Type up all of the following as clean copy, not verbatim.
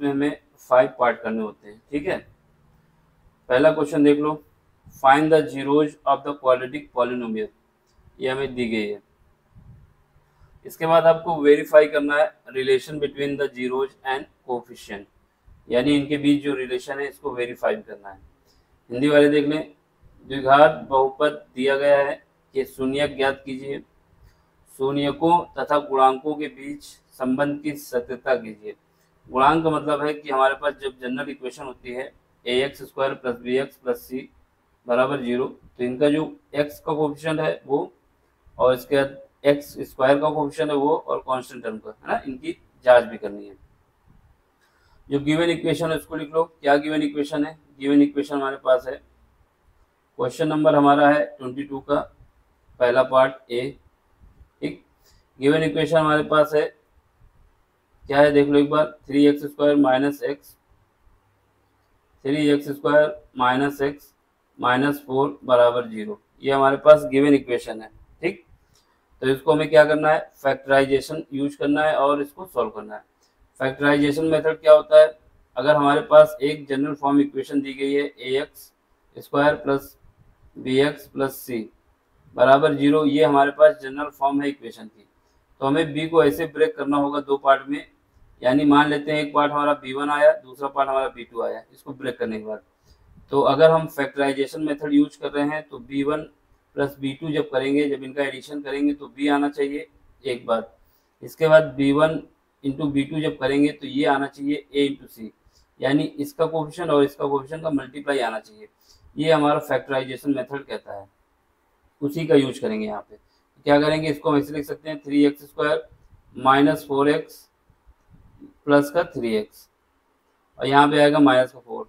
इसमें हमें 5 पार्ट करने होते हैं। ठीक है, पहला क्वेश्चन देख लो, find the zeros of the quadratic polynomial, ये हमें दी गई है। इसके बाद आपको वेरीफाई करना है relation between the zeros and coefficient, यानी इनके बीच जो रिलेशन है इसको वेरीफाई करना है। हिंदी वाले देख लें, द्विघात बहुपद दिया गया है कि शून्यक ज्ञात कीजिए, शून्यकों तथा गुणांकों के बीच संबंध की सत्यता कीजिए। गुणांक का मतलब है कि हमारे पास जब जनरल इक्वेशन होती है ax square plus b x plus c बराबर 0, तो इनका जो x का कोफिशिएंट है वो, और इसके बाद एक्स स्क्वायर का कोफिशिएंट है वो, और कांस्टेंट टर्म का है ना, इनकी जांच भी करनी है। जो गिवन इक्वेशन है उसको लिख लो। क्या गिवन इक्वेशन है? गिवन इक्वेशन हमारे पास है, क्वेश्चन नंबर हमारा है 22 का पहला पार्ट ए। ठीक, गिवन इक्वेशन हमारे पास है, क्या है देख लो एक बार, 3x square minus x, 3x square minus x minus 4 बराबर 0, ये हमारे पास गिवन इक्वेशन है। ठीक, तो इसको हमें क्या करना है, फैक्टराइजेशन यूज करना है और इसको सॉल्व करना है। फैक्टराइजेशन मेथड क्या होता है, अगर हमारे पास एक जनरल फॉर्म इक्वेशन दी गई है ax square plus bx plus c बराबर 0, ये हमारे पास जनरल फॉर्म है इक्वेशन की, तो हमें b को ऐसे ब्रेक करना होगा दो पार्ट में। यानी मान लेते हैं एक पार्ट हमारा b1 आया, दूसरा पार्ट हमारा b2 आया, इसको ब्रेक करने के बाद, तो अगर हम फैक्टराइजेशन मेथड यूज कर रहे हैं तो b1 प्लस b2 जब करेंगे, जब इनका एडिशन करेंगे तो b आना चाहिए एक बार, इसके बाद b1 इंटू b2 जब करेंगे तो ये आना चाहिए a इंटू सी, यानी इसका कोफिशिएंट और इसका कोफिशिएंट का मल्टीप्लाई आना चाहिए। ये हमारा फैक्टराइजेशन मेथड कहता है, उसी का यूज करेंगे यहाँ पे। क्या करेंगे, इसको हम ऐसे लिख सकते हैं 3x square minus 4x plus का 3x, और यहाँ पे आएगा माइनस का 4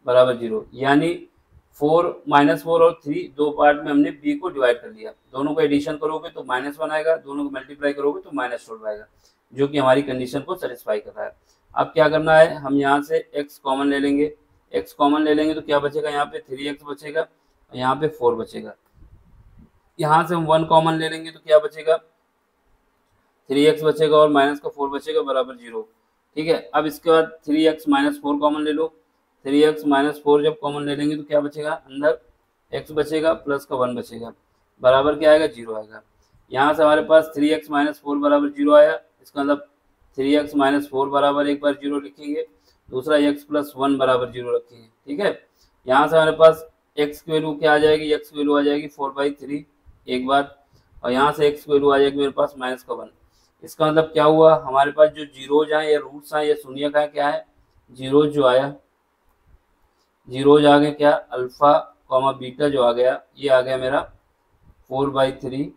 बराबर 0, यानी 4 माइनस 4 और 3 दो पार्ट में हमने b को डिवाइड कर लिया। दोनों को एडिशन करोगे तो -1 आएगा, दोनों को मल्टीप्लाई करोगे तो -12 आएगा, जो कि हमारी कंडीशन को सेटिस्फाई कर रहा है। अब क्या करना है, हम यहाँ से x कॉमन ले लेंगे, x कॉमन ले लेंगे तो क्या बचेगा, यहाँ पे 3x बचेगा और यहाँ पे 4 बचेगा। यहाँ से हम 1 कॉमन ले लेंगे तो क्या बचेगा, 3x बचेगा और माइनस का 4 बचेगा बराबर 0। ठीक है, अब इसके बाद 3x माइनस 4 कॉमन ले लो, 3x माइनस 4 जब कॉमन ले लेंगे तो क्या बचेगा, अंदर x बचेगा प्लस का 1 बचेगा, बराबर क्या आएगा, 0 आएगा। यहाँ से हमारे पास 3x माइनस 4 बराबर 0 आया, इसका मतलब 3x माइनस 4 बराबर एक बार 0 लिखेंगे, दूसरा x प्लस 1 बराबर 0 रखेंगे। ठीक है, यहाँ से हमारे पास x की वैल्यू क्या आ जाएगी, x की वैल्यू आ जाएगी 4/3 एक बार, और यहाँ से x की वैल्यू आ जाएगी मेरे पास माइनस का 1। इसका मतलब क्या हुआ, हमारे पास जो जीरोज आए या रूट्स आए या शून्यक है, क्या है, जीरोज जो आया, जीरोज आ गए क्या, अल्फा कॉमा बीटा जो आ गया, ये आ गया मेरा 4/3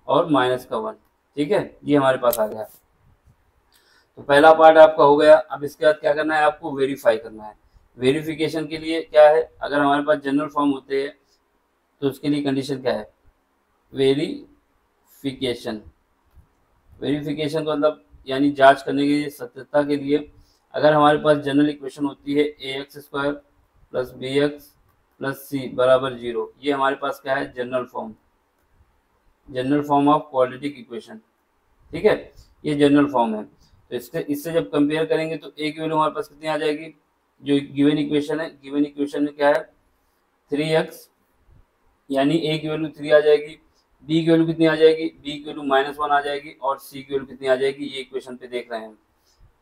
और माइनस का 1। ठीक है, ये हमारे पास आ गया। तो पहला पार्ट आपका हो गया। अब इसके बाद क्या करना है, आपको वेरीफाई करना है। वेरिफिकेशन के लिए क्या है, अगर हमारे पास जनरल फॉर्म होते हैं तो उसके लिए कंडीशन क्या है, वेरिफिकेशन। वेरिफिकेशन का मतलब यानी जांच करने के लिए, सत्यता के लिए, अगर हमारे पास जनरल इक्वेशन होती है ax square plus b x plus c बराबर 0, ये हमारे पास क्या है, general form, general form of quadratic equation. ठीक है, ये जनरल फॉर्म है। तो इससे जब कंपेयर करेंगे तो a की वैल्यू हमारे पास कितनी आ जाएगी, जो गिवन इक्वेशन है, गिवन इक्वेशन में क्या है 3x, यानी a की वैल्यू 3 आ जाएगी, b की वैल्यू कितनी आ जाएगी, b की वैल्यू -1 आ जाएगी, और c की वैल्यू कितनी आ जाएगी, ये इक्वेशन पे देख रहे हैं हम।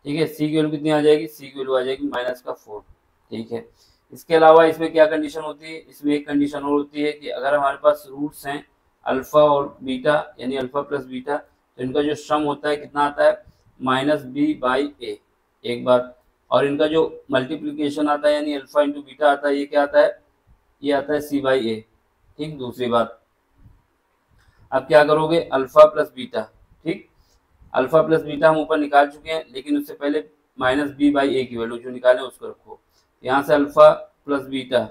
ठीक है, c की वैल्यू कितनी आ जाएगी, c की वैल्यू आ जाएगी -4। ठीक है, इसके अलावा इसमें क्या कंडीशन होती है, इसमें एक कंडीशन और होती है कि अगर हमारे पास रूट्स हैं अल्फा और बीटा, यानी अल्फा प्लस बीटा, तो इनका जो सम होता है कितना आता है, -b/a एक बार, और इनका जो मल्टीप्लीकेशन आता है यानी अल्फा इंटू बीटा आता है, ये क्या आता है, ये आता है c/a। ठीक, दूसरी बात, अब क्या करोगे, अल्फा प्लस बीटा। ठीक, अल्फा प्लस बीटा हम ऊपर निकाल चुके हैं, लेकिन उससे पहले -b/a की वैल्यू जो निकाले उसको रखो। यहाँ से अल्फा प्लस बीटा,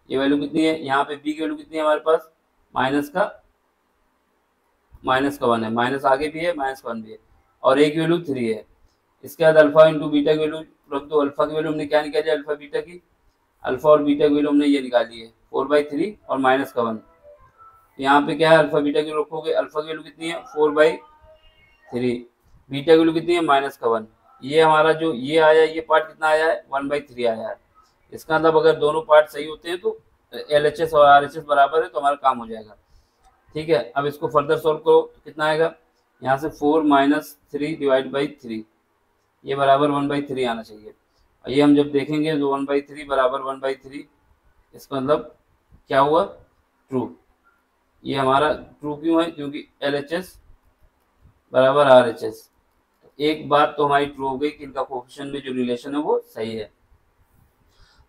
ये वैल्यू कितनी है, यहाँ पे b की वैल्यू कितनी है हमारे पास, माइनस का 1 है, माइनस आगे भी है, माइनस 1 भी है, और a की वैल्यू 3 है। इसके बाद अल्फा इंटू बीटा की वैल्यू रख दो। अल्फा की वैल्यू हमने क्या निकाली, अल्फा बीटा की, अल्फा और बीटा की वैल्यू हमने ये निकाली है 4/3 और माइनस का 1। यहाँ पे क्या है, अल्फा बीटा की रखोगे, अल्फा की वैल्यू कितनी है 4/3, बीटा की वैल्यू कितनी है -1, ये हमारा जो ये आया, ये पार्ट कितना आया है, 1/3 आया है। इसका मतलब अगर दोनों पार्ट सही होते हैं तो LHS और RHS बराबर है तो हमारा काम हो जाएगा। ठीक है, अब इसको फर्दर सोल्व करो तो कितना आएगा, यहाँ से 4 - 3 डिवाइड बाई 3, ये बराबर 1/3 आना चाहिए। और ये हम जब देखेंगे तो 1/3 बराबर 1/3, इसका मतलब क्या हुआ, ट्रू। ये हमारा ट्रू क्यों है, क्योंकि LHS बराबर RHS। एक बात तो हमारी ट्रू हो गई कि इनका कोएफिशिएंट में जो रिलेशन है वो सही है।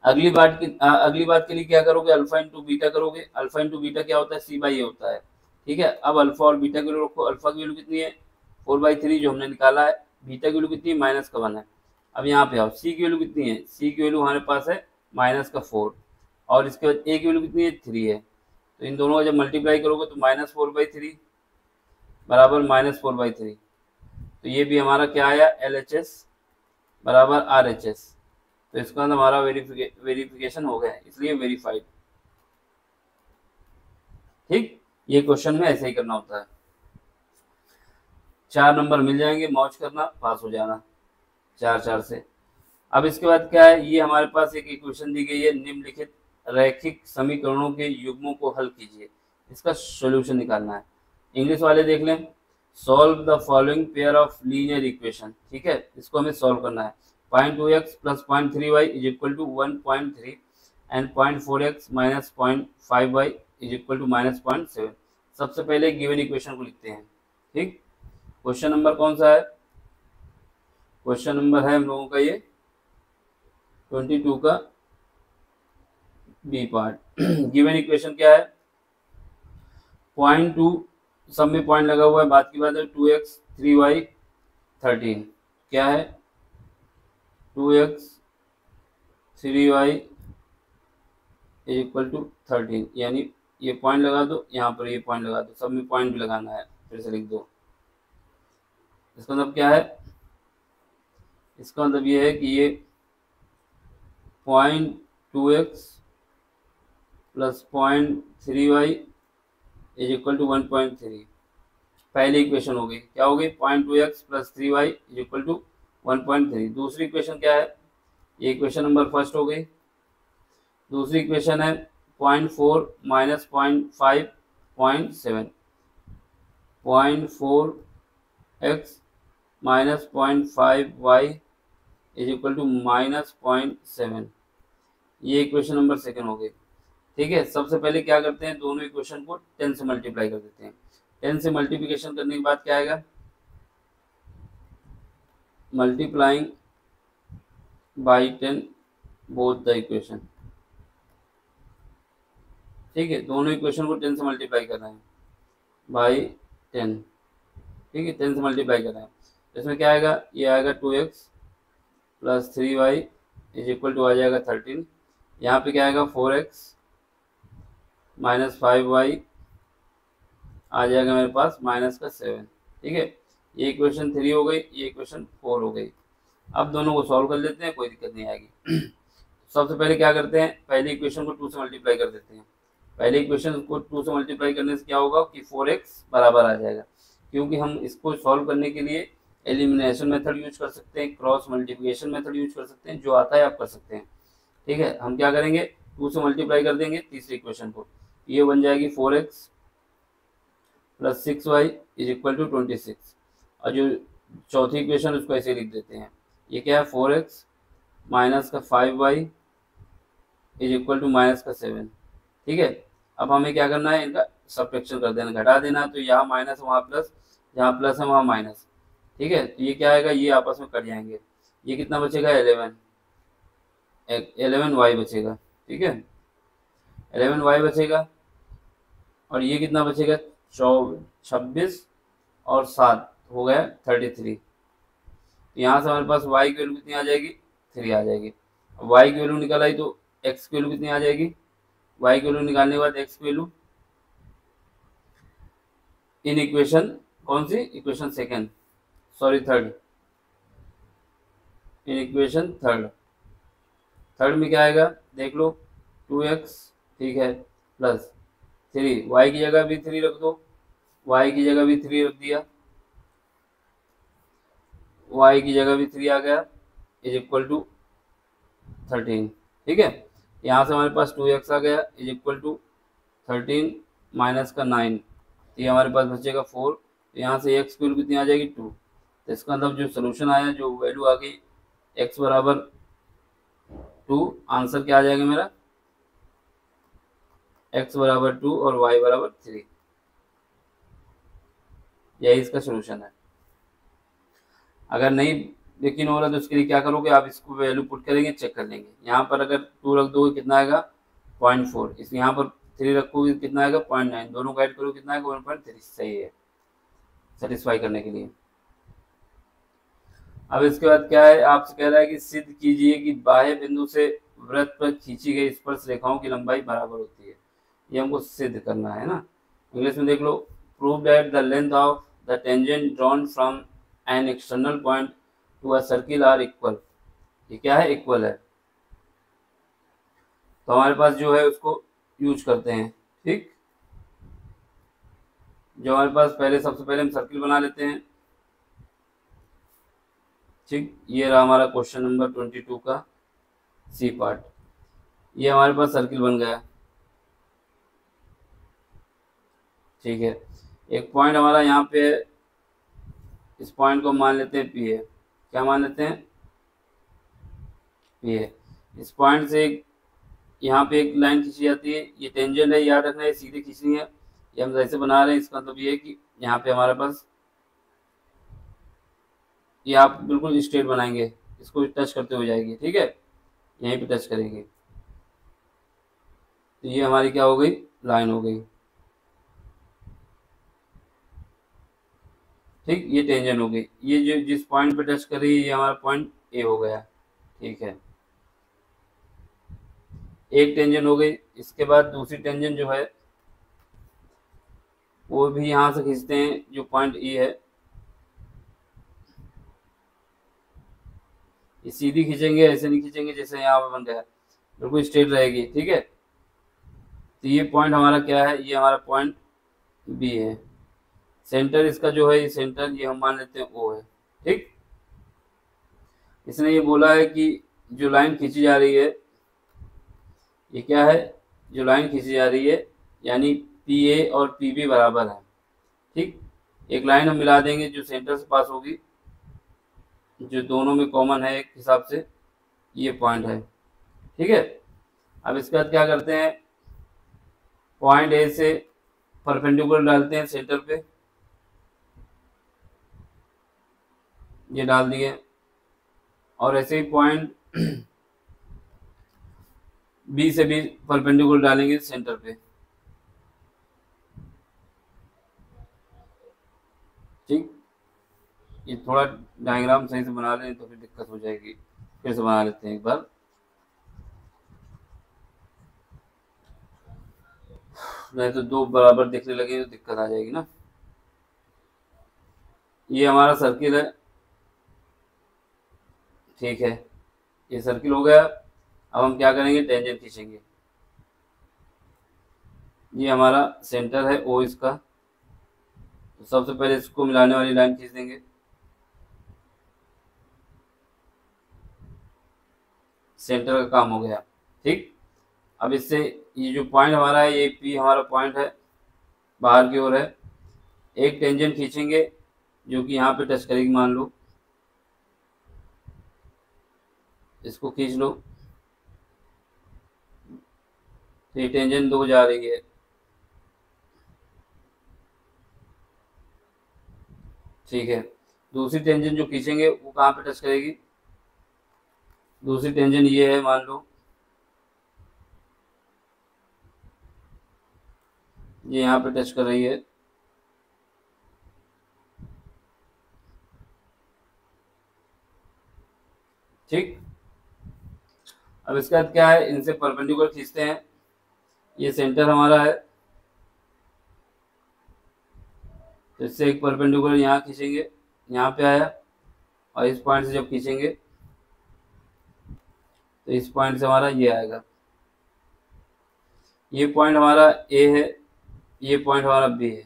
अगली बात के लिए क्या करोगे, अल्फा इंटू बीटा करोगे। अल्फा इंटू बीटा क्या होता है, C/A होता है। ठीक है, अब अल्फा और बीटा की वैल्यू रखो। अल्फा की वैल्यू कितनी है, 4/3 जो हमने निकाला है। बीटा की वैल्यू कितनी है, -1 है। अब यहाँ पे आओ, सी की वैल्यू कितनी है, सी की वैल्यू हमारे पास है -4, और इसके बाद ए की वैल्यू कितनी है, 3 है। तो इन दोनों का जब मल्टीप्लाई करोगे तो -4/3 बराबर -4/3। तो ये भी हमारा क्या आया, LHS बराबर RHS। तो इसका मतलब हमारा वेरिफिकेशन हो गया है, इसलिए वेरीफाइड। ठीक, ये क्वेश्चन में ऐसे ही करना होता है। 4 नंबर मिल जाएंगे, मौज करना, पास हो जाना 4-4 से। अब इसके बाद क्या है, ये हमारे पास एक इक्वेशन दी गई है, निम्नलिखित रैखिक समीकरणों के युग्मों को हल कीजिए, इसका सॉल्यूशन निकालना है। इंग्लिश वाले देख लें, solve the following pair of linear equation. ठीक है, इसको हमें सॉल्व करना है। 0.2x + 0.3y = 1.3 and 0.4x - 0.5y = -0.7। सबसे पहले गिवन इक्वेशन को लिखते हैं। ठीक, क्वेश्चन नंबर कौन सा है, क्वेश्चन नंबर है हम लोगों का ये 22 का बी पार्ट। गिवन इक्वेशन क्या है, 0.2 सब में पॉइंट लगा हुआ है, बात की बात है 2x 3y 13, क्या है 2x 3y = 13, यानी ये पॉइंट लगा दो, यहाँ पर ये पॉइंट लगा दो, सब में पॉइंट भी लगाना है, फिर से लिख दो। इसका मतलब क्या है, इसका मतलब ये है कि ये 0.2x + 0.3y = 1.3, पहली इक्वेशन हो गई। क्या हो गई, 0.2x + 3y = 1.3। दूसरी इक्वेशन क्या है, ये इक्वेशन नंबर फर्स्ट हो गई। दूसरी इक्वेशन है 0.4 - 0.5 0.7, 0.4x - 0.5y = -0.7, ये इक्वेशन नंबर सेकंड हो गई। ठीक है, सबसे पहले क्या करते हैं, दोनों इक्वेशन को 10 से मल्टीप्लाई कर देते हैं। 10 से मल्टीप्लिकेशन करने के बाद क्या आएगा, multiplying by 10 both the equation. ठीक है, दोनों इक्वेशन को 10 से मल्टीप्लाई कर रहे हैं बाई 10। ठीक है, 10 से मल्टीप्लाई कर रहे हैं, इसमें क्या आएगा, ये आएगा 2x + 3y = आ जाएगा 13। यहाँ पे क्या आएगा, 4x - 5y आ जाएगा मेरे पास -7। ठीक है, ये इक्वेशन 3 हो गई, ये इक्वेशन 4 हो गई। अब दोनों को सॉल्व कर लेते हैं, कोई दिक्कत नहीं आएगी। सबसे पहले क्या करते हैं, पहली इक्वेशन को 2 से मल्टीप्लाई कर देते हैं। पहले इक्वेशन को 2 से मल्टीप्लाई करने से क्या होगा कि 4x बराबर आ जाएगा, क्योंकि हम इसको सॉल्व करने के लिए एलिमिनेशन मेथड यूज कर सकते हैं, क्रॉस मल्टीप्लिकेशन मेथड यूज कर सकते हैं, जो आता है आप कर सकते हैं। ठीक है, हम क्या करेंगे, 2 से मल्टीप्लाई कर देंगे तीसरी इक्वेशन को, ये बन जाएगी 4x + 6y = 26। और जो चौथी इक्वेशन उसको ऐसे लिख देते हैं, ये क्या है, 4x - 5y = -7। ठीक है, अब हमें क्या करना है, इनका सब्ट्रैक्शन कर देना, घटा देना। तो यहाँ माइनस वहाँ प्लस, जहाँ प्लस है वहाँ माइनस। ठीक है, तो ये क्या आएगा, ये आपस में कट जाएंगे। ये कितना बचेगा, 11y बचेगा। ठीक है, 11y बचेगा, और ये कितना बचेगा, 26 और 7 हो गया 33। यहाँ से हमारे पास y की वैल्यू कितनी आ जाएगी, 3 आ जाएगी। y की वैल्यू निकल आई तो x की वैल्यू कितनी आ जाएगी, y की वैल्यू निकालने के बाद x की वैल्यू इन इक्वेशन, कौन सी equation second, sorry third, in equation third में क्या आएगा, देख लो, 2x, ठीक है, प्लस 3, y की जगह भी 3 रख दो, y की जगह भी 3 रख दिया, y की जगह भी 3 आ गया इज इक्वल टू 13। ठीक है, यहाँ से हमारे पास 2x आ गया इज इक्वल टू 13 माइनस का 9, तो ये हमारे पास बचेगा 4। तो यहाँ से x की वैल्यू कितनी आ जाएगी 2। तो इसका मतलब जो सोल्यूशन आया, जो वैल्यू आ गई x बराबर 2, आंसर क्या आ जाएगा मेरा x बराबर 2 और y बराबर 3। यही इसका सोल्यूशन है। अगर नहीं यकीन हो रहा तो उसके लिए क्या करोगे, आप इसको वैल्यू पुट करेंगे, चेक कर लेंगे। यहाँ पर अगर 2 रख दोगे कितना आएगा 0.4, इस यहाँ पर 3 रखोगे कितना आएगा 0.9, दोनों का ऐड करोगे कितना आएगा 1.3। सही है, सेटिस्फाई करने के लिए। अब इसके बाद क्या है, आपसे कह रहा है कि सिद्ध कीजिए कि बाह्य बिंदु से वृत्त पर खींची गई स्पर्श रेखाओं की लंबाई बराबर होती है। ये हमको सिद्ध करना है ना। इंग्लिश में देख लो, prove that the length of the tangent drawn from an external point to a circle are equal. ये क्या है, इक्वल है। तो हमारे पास जो है उसको यूज करते हैं। ठीक, जो हमारे पास पहले, सबसे पहले हम सर्किल बना लेते हैं। ठीक, ये रहा हमारा क्वेश्चन नंबर 22 का सी पार्ट। ये हमारे पास सर्किल बन गया। ठीक है, एक पॉइंट हमारा यहाँ पे है, इस पॉइंट को मान लेते हैं पी है। क्या मान लेते हैं, पी है। इस पॉइंट से यहाँ पे एक लाइन खींची जाती है, ये टेंजेंट है, याद रखना है, सीधे खींचनी है। ये हम जैसे बना रहे हैं, इसका मतलब ये है कि यहाँ पे हमारे पास, ये आप बिल्कुल स्ट्रेट बनाएंगे, इसको टच करते हो जाएगी। ठीक है, यहीं पे टच करेंगे, तो ये हमारी क्या हो गई, लाइन हो गई। ठीक, ये टेंजेंट हो गई। ये जो जिस पॉइंट पे टच कर रही है ये हमारा पॉइंट ए हो गया। ठीक है, एक टेंजेंट हो गई। इसके बाद दूसरी टेंजेंट जो है वो भी यहाँ से खींचते हैं, जो पॉइंट ई है, ये सीधी खींचेंगे, ऐसे नहीं खींचेंगे जैसे यहाँ पे बन गया, बिल्कुल स्ट्रेट रहेगी। ठीक है, तो ये पॉइंट हमारा क्या है, ये हमारा पॉइंट बी है। सेंटर इसका जो है, ये सेंटर ये हम मान लेते हैं ओ है। ठीक, इसने ये बोला है कि जो लाइन खींची जा रही है, ये क्या है, जो लाइन खींची जा रही है यानी पी ए और पी बी बराबर है। ठीक, एक लाइन हम मिला देंगे जो सेंटर से पास होगी, जो दोनों में कॉमन है एक हिसाब से, ये पॉइंट है। ठीक है, अब इसके बाद क्या करते हैं, पॉइंट ए से परपेंडिकुलर डालते हैं सेंटर पे, ये डाल दिए, और ऐसे ही पॉइंट बी से भी परपेंडिकुलर डालेंगे सेंटर पे। ठीक, ये थोड़ा डायग्राम सही से बना लें तो फिर दिक्कत हो जाएगी। फिर से बना लेते हैं एक बार, नहीं तो दो बराबर दिखने लगे तो दिक्कत आ जाएगी ना। ये हमारा सर्किल है। ठीक है, ये सर्किल हो गया। अब हम क्या करेंगे, टेंजेंट खींचेंगे। ये हमारा सेंटर है ओ इसका, तो सबसे पहले इसको मिलाने वाली लाइन खींच देंगे। सेंटर का काम हो गया। ठीक, अब इससे ये जो पॉइंट हमारा है, ये पी हमारा पॉइंट है, बाहर की ओर है। एक टेंजेंट खींचेंगे जो कि यहाँ पे टच करेगी, मान लो इसको खींच लो, तो ये टेंजेंट 2 जा रही है। ठीक है, दूसरी टेंजेंट जो खींचेंगे वो कहाँ पे टच करेगी, दूसरी टेंजेंट ये है, मान लो ये यहाँ पे टच कर रही है। ठीक, अब इसके बाद क्या है, इनसे परपेंडिकुलर खींचते हैं। ये सेंटर हमारा है, तो इससे एक परपेंडिकुलर यहाँ खींचेंगे, यहाँ पे आया, और इस पॉइंट से जब खींचेंगे तो इस पॉइंट से हमारा ये आएगा। ये पॉइंट हमारा ए है, ये पॉइंट हमारा बी है।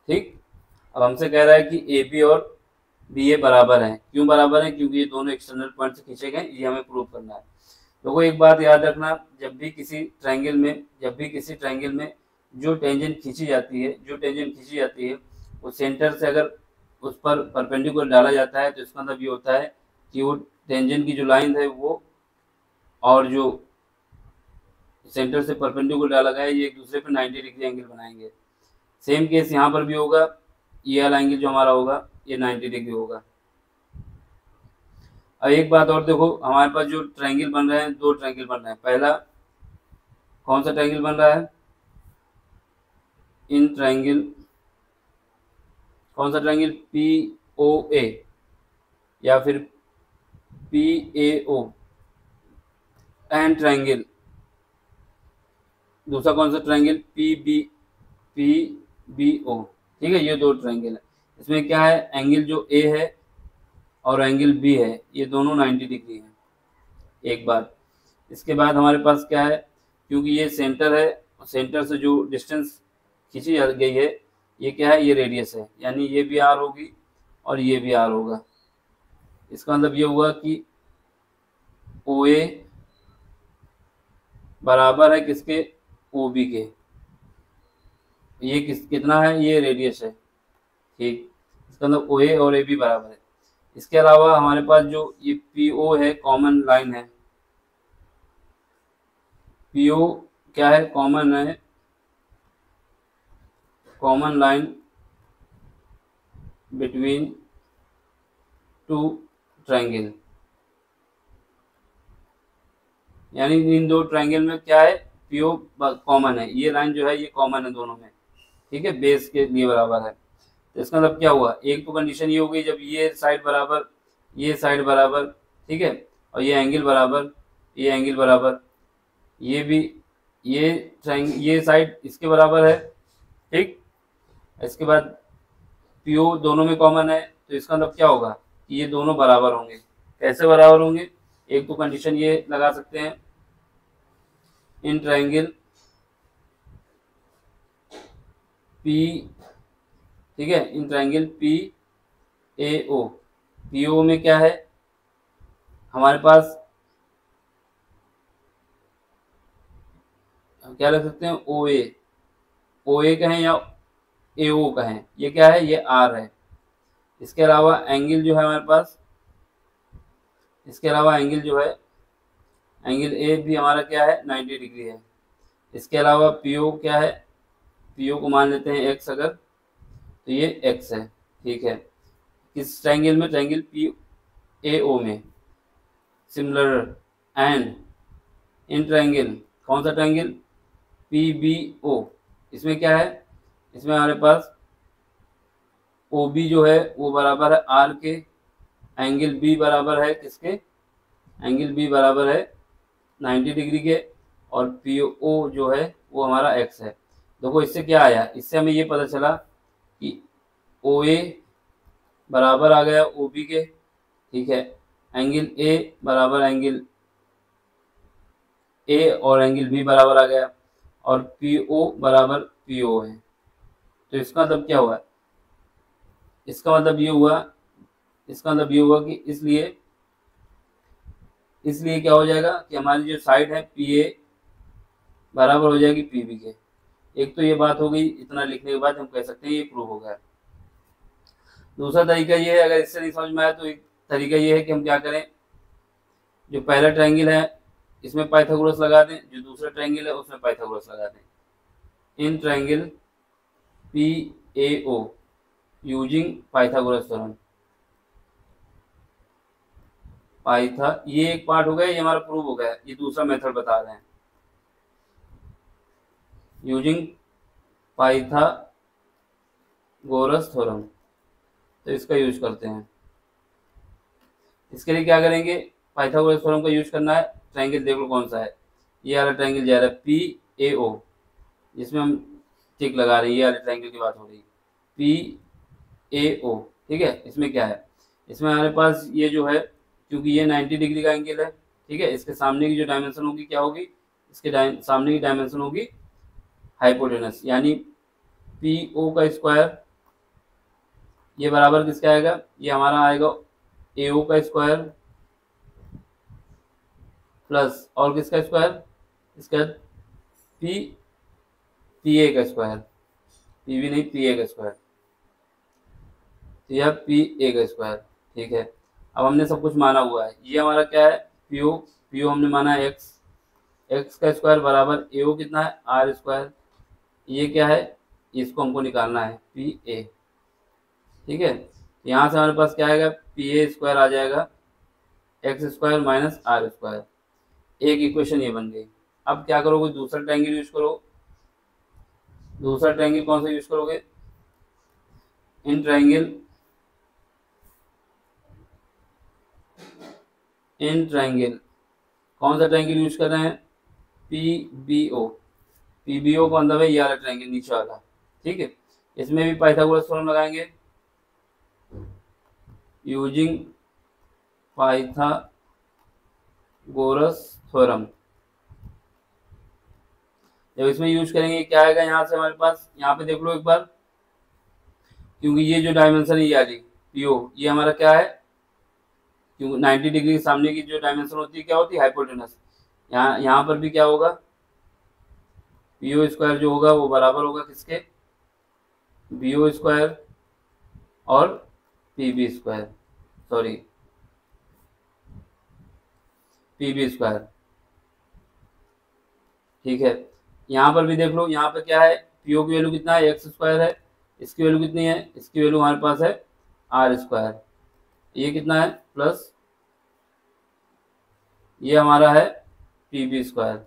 ठीक, अब हमसे कह रहा है कि ए बी और बी ए बराबर है। क्यों बराबर है? क्योंकि ये दोनों एक्सटर्नल पॉइंट से खींचे गए, ये हमें प्रूव करना है। तो एक बात याद रखना, जब भी किसी ट्रायंगल में जो टेंजेंट खींची जाती है वो सेंटर से अगर उस पर परपेंडिकुलर डाला जाता है तो इसका मतलब ये होता है कि वो टेंजेंट की जो लाइन है वो और जो सेंटर से परपेंडिकुलर डाला गया है ये एक दूसरे पे 90 डिग्री एंगल बनाएंगे। सेम केस यहाँ पर भी होगा, ये वाला एंगल जो हमारा होगा ये 90 डिग्री होगा। अब एक बात और देखो, हमारे पास जो ट्रायंगल बन रहे हैं, दो ट्रायंगल बन रहे हैं। पहला कौन सा ट्रायंगल बन रहा है? इन ट्रायंगल, कौन सा ट्रायंगल? पी ओ ए या फिर P A O and triangle. दूसरा कौन सा ट्रायंगल? P B O. ठीक है, ये दो ट्रायंगल है। इसमें क्या है, एंगल जो ए है और एंगल बी है ये दोनों 90 डिग्री है। एक बात, इसके बाद हमारे पास क्या है, क्योंकि ये सेंटर है, सेंटर से जो डिस्टेंस खींची गई है ये क्या है, ये रेडियस है, यानी ये भी आर होगी और ये भी आर होगा। इसका मतलब ये हुआ कि ओ ए बराबर है किसके? ओ बी के। ये कितना है? ये रेडियस है। ठीक, इसका मतलब ओ ए और ए बी बराबर है। इसके अलावा हमारे पास जो ये पी ओ है, कॉमन लाइन है। पी ओ क्या है? कॉमन है, common line between two triangle. यानी इन दो ट्रायंगल में क्या है, पीओ कॉमन है, ये लाइन जो है ये कॉमन है दोनों में। ठीक है, बेस के लिए बराबर है। तो इसका मतलब क्या हुआ, एक तो कंडीशन ये हो गई जब ये साइड बराबर, ये साइड बराबर, ठीक है, और ये एंगल बराबर, ये एंगल बराबर, ये भी, ये साइड इसके बराबर है। ठीक, इसके बाद पीओ दोनों में कॉमन है, तो इसका मतलब क्या होगा कि ये दोनों बराबर होंगे। कैसे बराबर होंगे? एक तो कंडीशन ये लगा सकते हैं, इन ट्रायंगल पी, ठीक है, in triangle P A O, P O में क्या है हमारे पास, क्या रख सकते हैं, ओ ए, ओ ए कहें या ए ओ कहें, ये क्या है, ये आर है। इसके अलावा एंगल जो है हमारे पास, इसके अलावा एंगल जो है, एंगल ए भी हमारा क्या है, 90 डिग्री है। इसके अलावा पी ओ क्या है, पी ओ को मान लेते हैं एक्स अगर, तो ये एक्स है। ठीक है, किस ट्रायंगल में? ट्रायंगल पी ए ओ में। सिमिलर एंड इन ट्रायंगल, कौन सा ट्रायंगल? P B O. इसमें क्या है, इसमें हमारे पास ओ बी जो है वो बराबर है आर के, एंगल बी बराबर है किसके? एंगल बी बराबर है 90 डिग्री के, और पी ओ जो है वो हमारा एक्स है। देखो इससे क्या आया, इससे हमें ये पता चला कि ओ ए बराबर आ गया ओ बी के। ठीक है, एंगल ए बराबर एंगल ए और एंगल बी बराबर आ गया, और पी ओ बराबर पी ओ है। तो इसका मतलब क्या हुआ, इसका मतलब ये हुआ, इसका मतलब ये हुआ कि इसलिए क्या हो जाएगा कि हमारी जो साइड है पी ए बराबर हो जाएगी पी बी के। एक तो ये बात हो गई, इतना लिखने के बाद हम कह सकते हैं ये प्रूव हो गया। दूसरा तरीका ये है, अगर इससे नहीं समझ में आया तो एक तरीका ये है कि हम क्या करें, जो पहला ट्रायंगल है इसमें पाइथागोरस लगा दें, जो दूसरा ट्रायंगल है उसमें पाइथागोरस लगा दें। In triangle P A O using Pythagoras theorem. ये एक पार्ट हो गया, ये हमारा प्रूव हो गया। ये दूसरा मेथड बता रहे हैं, यूजिंग पाइथागोरस थ्योरम। तो इसका यूज करते हैं। इसके लिए क्या करेंगे, पाइथागोरस थ्योरम का यूज करना है। ट्रायंगल देख लो कौन सा है, ये वाला ट्रायंगल जा रहा है पी ए ओ, जिसमें हम टिक लगा रहे हैं, ये वाले ट्रायंगल की बात हो रही है, पी ए ओ। ठीक है, इसमें क्या है, इसमें हमारे पास ये जो है, क्योंकि ये 90 डिग्री का एंगल है, ठीक है, इसके सामने की जो डायमेंशन होगी क्या होगी, इसके सामने की डायमेंशन होगी हाइपोटेनस, यानी पी ओ का स्क्वायर ये बराबर किसका आएगा, ये हमारा आएगा AO का स्क्वायर प्लस और किसका स्क्वायर, इसका PA का स्क्वायर, PB नहीं PA का स्क्वायर, तो यह PA का स्क्वायर। ठीक है, अब हमने सब कुछ माना हुआ है। ये हमारा क्या है, PO हमने माना है x का स्क्वायर बराबर AO कितना है R स्क्वायर। ये क्या है, इसको हमको निकालना है PA। ठीक है, यहाँ से हमारे पास क्या आएगा, PA स्क्वायर आ जाएगा x square minus R square. एक इक्वेशन ये बन गई। अब क्या करोगे, दूसरा ट्रायंगल यूज करो। दूसरा ट्रायंगल कौन सा यूज करोगे, इन ट्रायंगल कौन सा ट्रायंगल यूज कर रहे हैं, PBO का मतलब है ये वाला ट्रायंगल नीचे वाला। ठीक है, इसमें भी पाइथागोरस थ्योरम लगाएंगे, यूजिंग पाइथागोरस थ्योरम। जब इसमें यूज करेंगे क्या आएगा, यहाँ से हमारे पास, यहाँ पे देख लो एक बार, क्योंकि ये जो डायमेंशन है ये वाली PO, ये हमारा क्या है, क्योंकि 90 डिग्री के सामने की जो डायमेंशन होती है क्या होती है, हाइपोटेनस। यहाँ पर भी क्या होगा, PO स्क्वायर जो होगा वो बराबर होगा किसके, BO स्क्वायर और PB square, sorry PB square. ठीक है, यहाँ पर भी देख लो, यहाँ पर क्या है, PO की वैल्यू कितना है, x स्क्वायर है, इसकी वैल्यू कितनी है, इसकी वैल्यू हमारे पास है R स्क्वायर। ये कितना है, प्लस ये हमारा है PB स्क्वायर।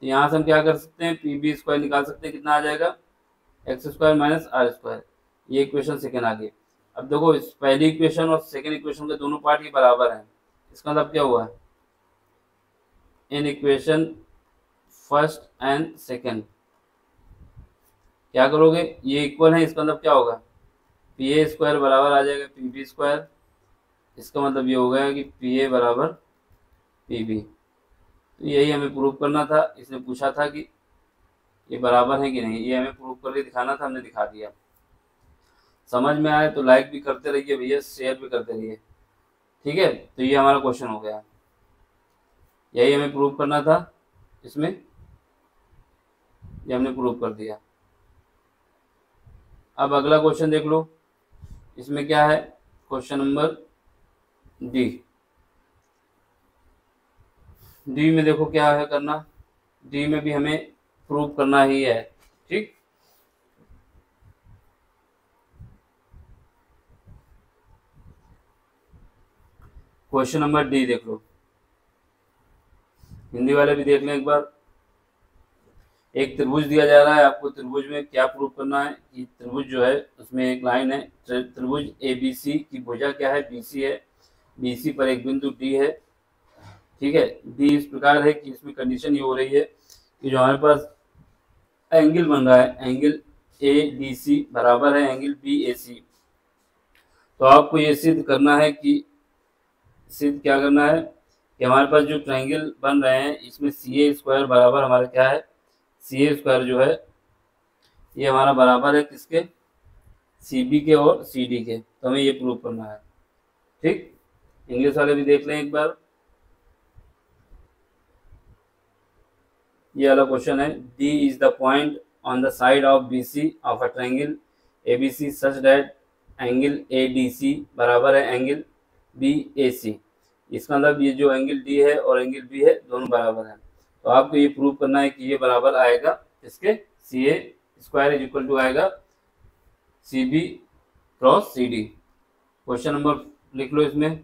यहाँ से हम क्या कर सकते हैं, PB स्क्वायर निकाल सकते हैं, कितना आ जाएगा, x square minus R square. ये इक्वेशन सेकेंड आ गई। अब देखो, इस पहली इक्वेशन और सेकेंड इक्वेशन के दोनों पार्ट ही बराबर हैं। इसका मतलब क्या हुआ है, in equation first and second क्या करोगे, ये इक्वल है, इसका मतलब क्या होगा, PA स्क्वायर बराबर आ जाएगा PB स्क्वायर। इसका मतलब ये हो गया कि PA बराबर PB। तो यही हमें प्रूव करना था। इसने पूछा था कि ये बराबर है कि नहीं, ये हमें प्रूव करके दिखाना था, हमने दिखा दिया। समझ में आए तो लाइक भी करते रहिए भैया, शेयर भी करते रहिए। ठीक है, तो ये हमारा क्वेश्चन हो गया, यही हमें प्रूव करना था इसमें, ये हमने प्रूव कर दिया। अब अगला क्वेश्चन देख लो, इसमें क्या है, क्वेश्चन नंबर डी में देखो क्या है करना, डी में भी हमें प्रूव करना ही है। ठीक, क्वेश्चन नंबर डी देख लो, हिंदी वाले भी देख लें एक बार। एक त्रिभुज दिया जा रहा है आपको, त्रिभुज में क्या प्रूव करना है कि त्रिभुज जो है उसमें एक लाइन है, त्रिभुज ABC की भुजा क्या है, BC है, BC पर एक बिंदु D है। ठीक है, D इस प्रकार है कि इसमें कंडीशन ये हो रही है कि जो हमारे पास एंगल बन रहा है, एंगल ADC बराबर है एंगल BAC। तो आपको ये सिद्ध करना है कि, सिद्ध क्या करना है कि हमारे पास जो ट्रायंगल बन रहे हैं इसमें CA स्क्वायर बराबर हमारा क्या है, CA स्क्वायर जो है ये हमारा बराबर है किसके, CB के और CD के। तो हमें ये प्रूव करना है। ठीक, इंग्लिश वाले भी देख लें एक बार, ये वाला क्वेश्चन है, D is the point on the side of BC of a triangle ABC such that angle ADC बराबर है एंगल BAC। इसका मतलब ये जो एंगल D है और एंगल B है दोनों बराबर हैं। तो आपको ये प्रूव करना है कि ये बराबर आएगा इसके, CA square is equal to आएगा CB cross CD। Question number लिख लो, इसमें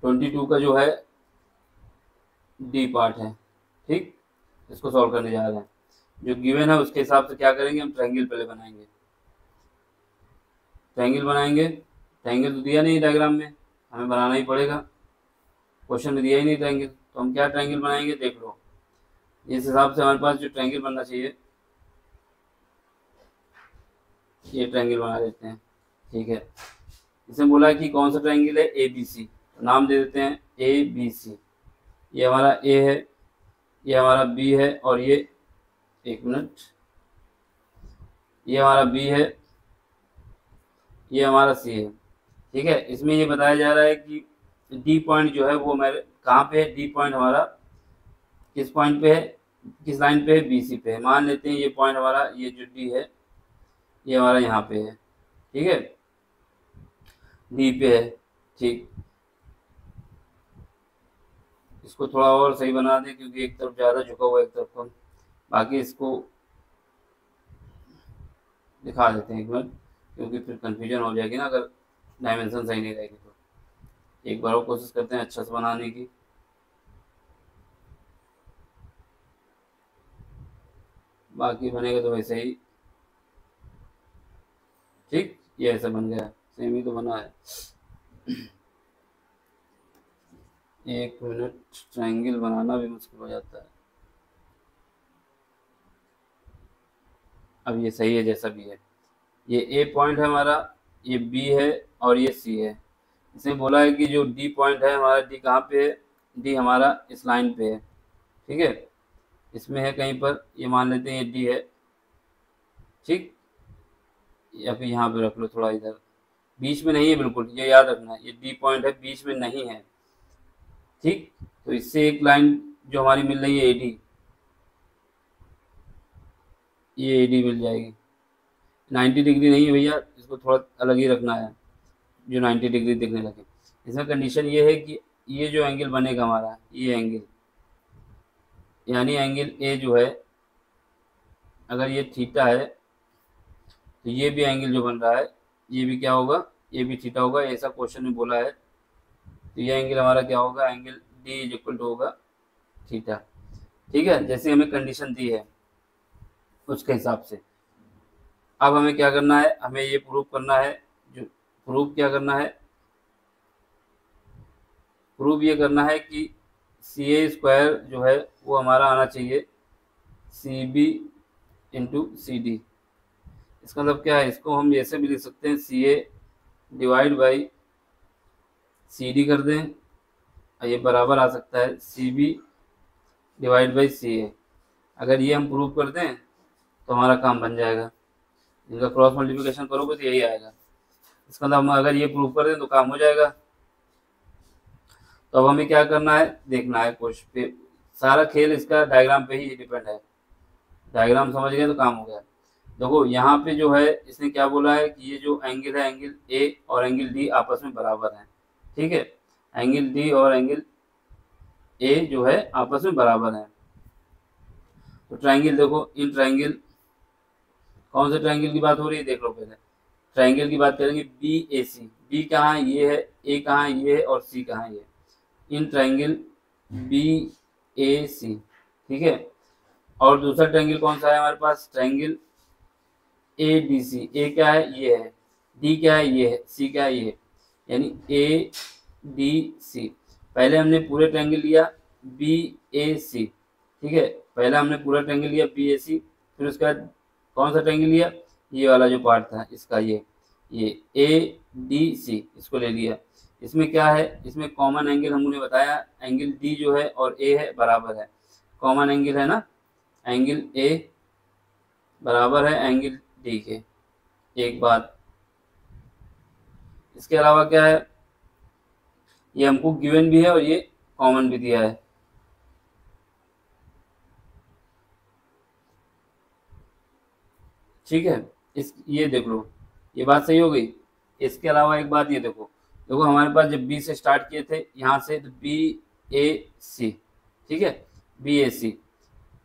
22 का जो है D पार्ट है। ठीक, इसको सॉल्व करने जा रहे हैं। जो गिवन है उसके हिसाब से क्या करेंगे, हम ट्रायंगल पहले बनाएंगे। ट्रायंगल तो दिया नहीं डायग्राम में, हमें बनाना ही पड़ेगा, क्वेश्चन में दिया ही नहीं ट्रायंगल, तो हम क्या ट्रायंगल बनाएंगे देख लो। इस हिसाब से हमारे पास जो ट्रायंगल बनना चाहिए, ये ट्रायंगल बना देते हैं। ठीक है, इसमें बोला कि कौन सा ट्रायंगल है, ABC, तो नाम दे देते हैं ABC। ये हमारा A है, ये हमारा B है, और ये, एक मिनट, ये हमारा बी है, ये हमारा सी है। ठीक है, इसमें ये बताया जा रहा है कि डी पॉइंट जो है वो मेरे कहाँ पे है, डी पॉइंट हमारा किस पॉइंट पे है, किस लाइन पे है, बी सी पे है। मान लेते हैं ये पॉइंट हमारा, ये जो डी है ये हमारा यहाँ पे है। ठीक है, डी पे है। ठीक, इसको थोड़ा और सही बना दें क्योंकि एक तरफ ज़्यादा झुका हुआ है, एक तरफ कम। बाकी इसको दिखा देते हैं एक बार, क्योंकि फिर कंफ्यूजन हो जाएगी ना अगर डायमेंशन सही नहीं रहेगी तो। एक बार और कोशिश करते हैं अच्छा से बनाने की। बाकी बनेगा तो वैसे ही। ठीक, ये ऐसा बन गया, सेम ही तो बना है। एक मिनट, ट्रायंगल बनाना भी मुश्किल हो जाता है। अब ये सही है जैसा भी है। ये ए पॉइंट है हमारा, ये बी है और ये सी है। इसने बोला है कि जो डी पॉइंट है हमारा, डी कहाँ पे है, डी हमारा इस लाइन पे है। ठीक है, इसमें है कहीं पर, ये मान लेते हैं ये डी है। ठीक, या फिर यहाँ पे रख लो थोड़ा इधर, बीच में नहीं है बिल्कुल, ये याद रखना है, ये डी पॉइंट है, बीच में नहीं है। ठीक, तो इससे एक लाइन जो हमारी मिल रही है एडी, ये एडी मिल जाएगी। 90 डिग्री नहीं है भैया, इसको थोड़ा अलग ही रखना है, जो 90 डिग्री दिखने लगे। इसमें कंडीशन ये है कि ये जो एंगल बनेगा हमारा, ये एंगल यानी एंगल ए जो है, अगर ये थीटा है तो ये भी एंगल जो बन रहा है ये भी क्या होगा, ये भी थीटा होगा। ऐसा क्वेश्चन में बोला है, तो ये एंगल हमारा क्या होगा, angle D is equal to होगा थीटा। ठीक है, जैसे हमें कंडीशन दी है उसके हिसाब से। अब हमें क्या करना है, हमें ये प्रूफ करना है, जो प्रूफ क्या करना है, प्रूफ ये करना है कि सी ए स्क्वायर जो है वो हमारा आना चाहिए C B into C D. इसका मतलब क्या है, इसको हम ऐसे भी लिख सकते हैं, सी ए डिवाइड बाई सी डी कर दें, और ये बराबर आ सकता है C B divide by C ए। अगर ये हम प्रूव कर दें तो हमारा काम बन जाएगा। इनका क्रॉस मल्टीप्लिकेशन करोगे तो यही आएगा। इसका मतलब हम अगर ये प्रूव कर दें तो काम हो जाएगा। तो अब हमें क्या करना है, देखना है कुछ पे, सारा खेल इसका डायग्राम पे ही डिपेंड है। डायग्राम समझ गए तो काम हो गया। देखो यहाँ पे जो है इसने क्या बोला है कि ये जो एंगल है, एंगल ए और एंगल डी आपस में बराबर हैं। ठीक है, एंगल डी और एंगल ए जो है आपस में बराबर हैं। तो ट्रायंगल देखो, इन ट्रायंगल, कौन से ट्रायंगल की बात हो रही है देख लो पहले। ट्रायंगल की बात करेंगे बी ए सी। बी कहाँ है, ये है, ए कहाँ है, ये है, और सी कहाँ है, ये। इन ट्रायंगल बी ए सी। ठीक है, और दूसरा ट्रायंगल कौन सा है हमारे पास, ट्रायंगल ए डी सी। ए क्या है, ये है, डी क्या है, ये है, सी क्या है, ये है, यानी ए डी सी। पहले हमने पूरे ट्रायंगल लिया बी ए सी। ठीक है, पहले हमने पूरा ट्रायंगल लिया बी ए सी, फिर उसके बाद कौन सा ट्रायंगल लिया, ये वाला जो पार्ट था इसका, ये ए डी सी, इसको ले लिया। इसमें क्या है, इसमें कॉमन एंगल हमने बताया, एंगल डी जो है और ए है बराबर है, कॉमन एंगल है ना, एंगल ए बराबर है एंगल डी के। एक बात, इसके अलावा क्या है, ये हमको गिवन भी है और ये कॉमन भी दिया है। ठीक है, इस ये देख लो, ये बात सही हो गई। इसके अलावा एक बात ये देखो, देखो हमारे पास जब बी से स्टार्ट किए थे यहाँ से, तो बी ए सी। ठीक है, बी ए सी,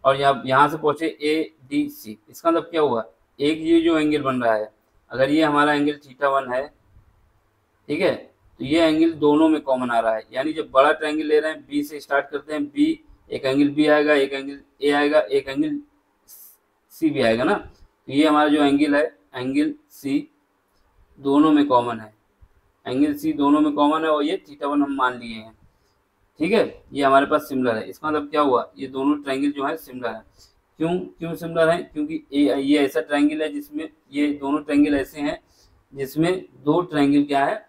और यहाँ से पहुँचे ए डी सी। इसका मतलब क्या हुआ, एक ये जो एंगल बन रहा है, अगर ये हमारा एंगल थीटा वन है, ठीक है, तो ये एंगल दोनों में कॉमन आ रहा है। यानी जब बड़ा ट्रायंगल ले रहे हैं, बी से स्टार्ट करते हैं, बी, एक एंगल बी आएगा, एक एंगल ए आएगा, एक एंगल सी भी आएगा ना। तो ये हमारा जो एंगल है, एंगल सी दोनों में कॉमन है, एंगल सी दोनों में कॉमन है, और ये थीटा वन हम मान लिए हैं। ठीक है, ये हमारे पास सिमिलर है। इसका मतलब क्या हुआ, ये दोनों ट्रायंगल जो है सिमिलर है। क्यों सिमिलर है, क्योंकि ये ऐसा ट्रायंगल है जिसमें, ये दोनों ट्रायंगल ऐसे हैं जिसमें दो ट्रायंगल क्या है,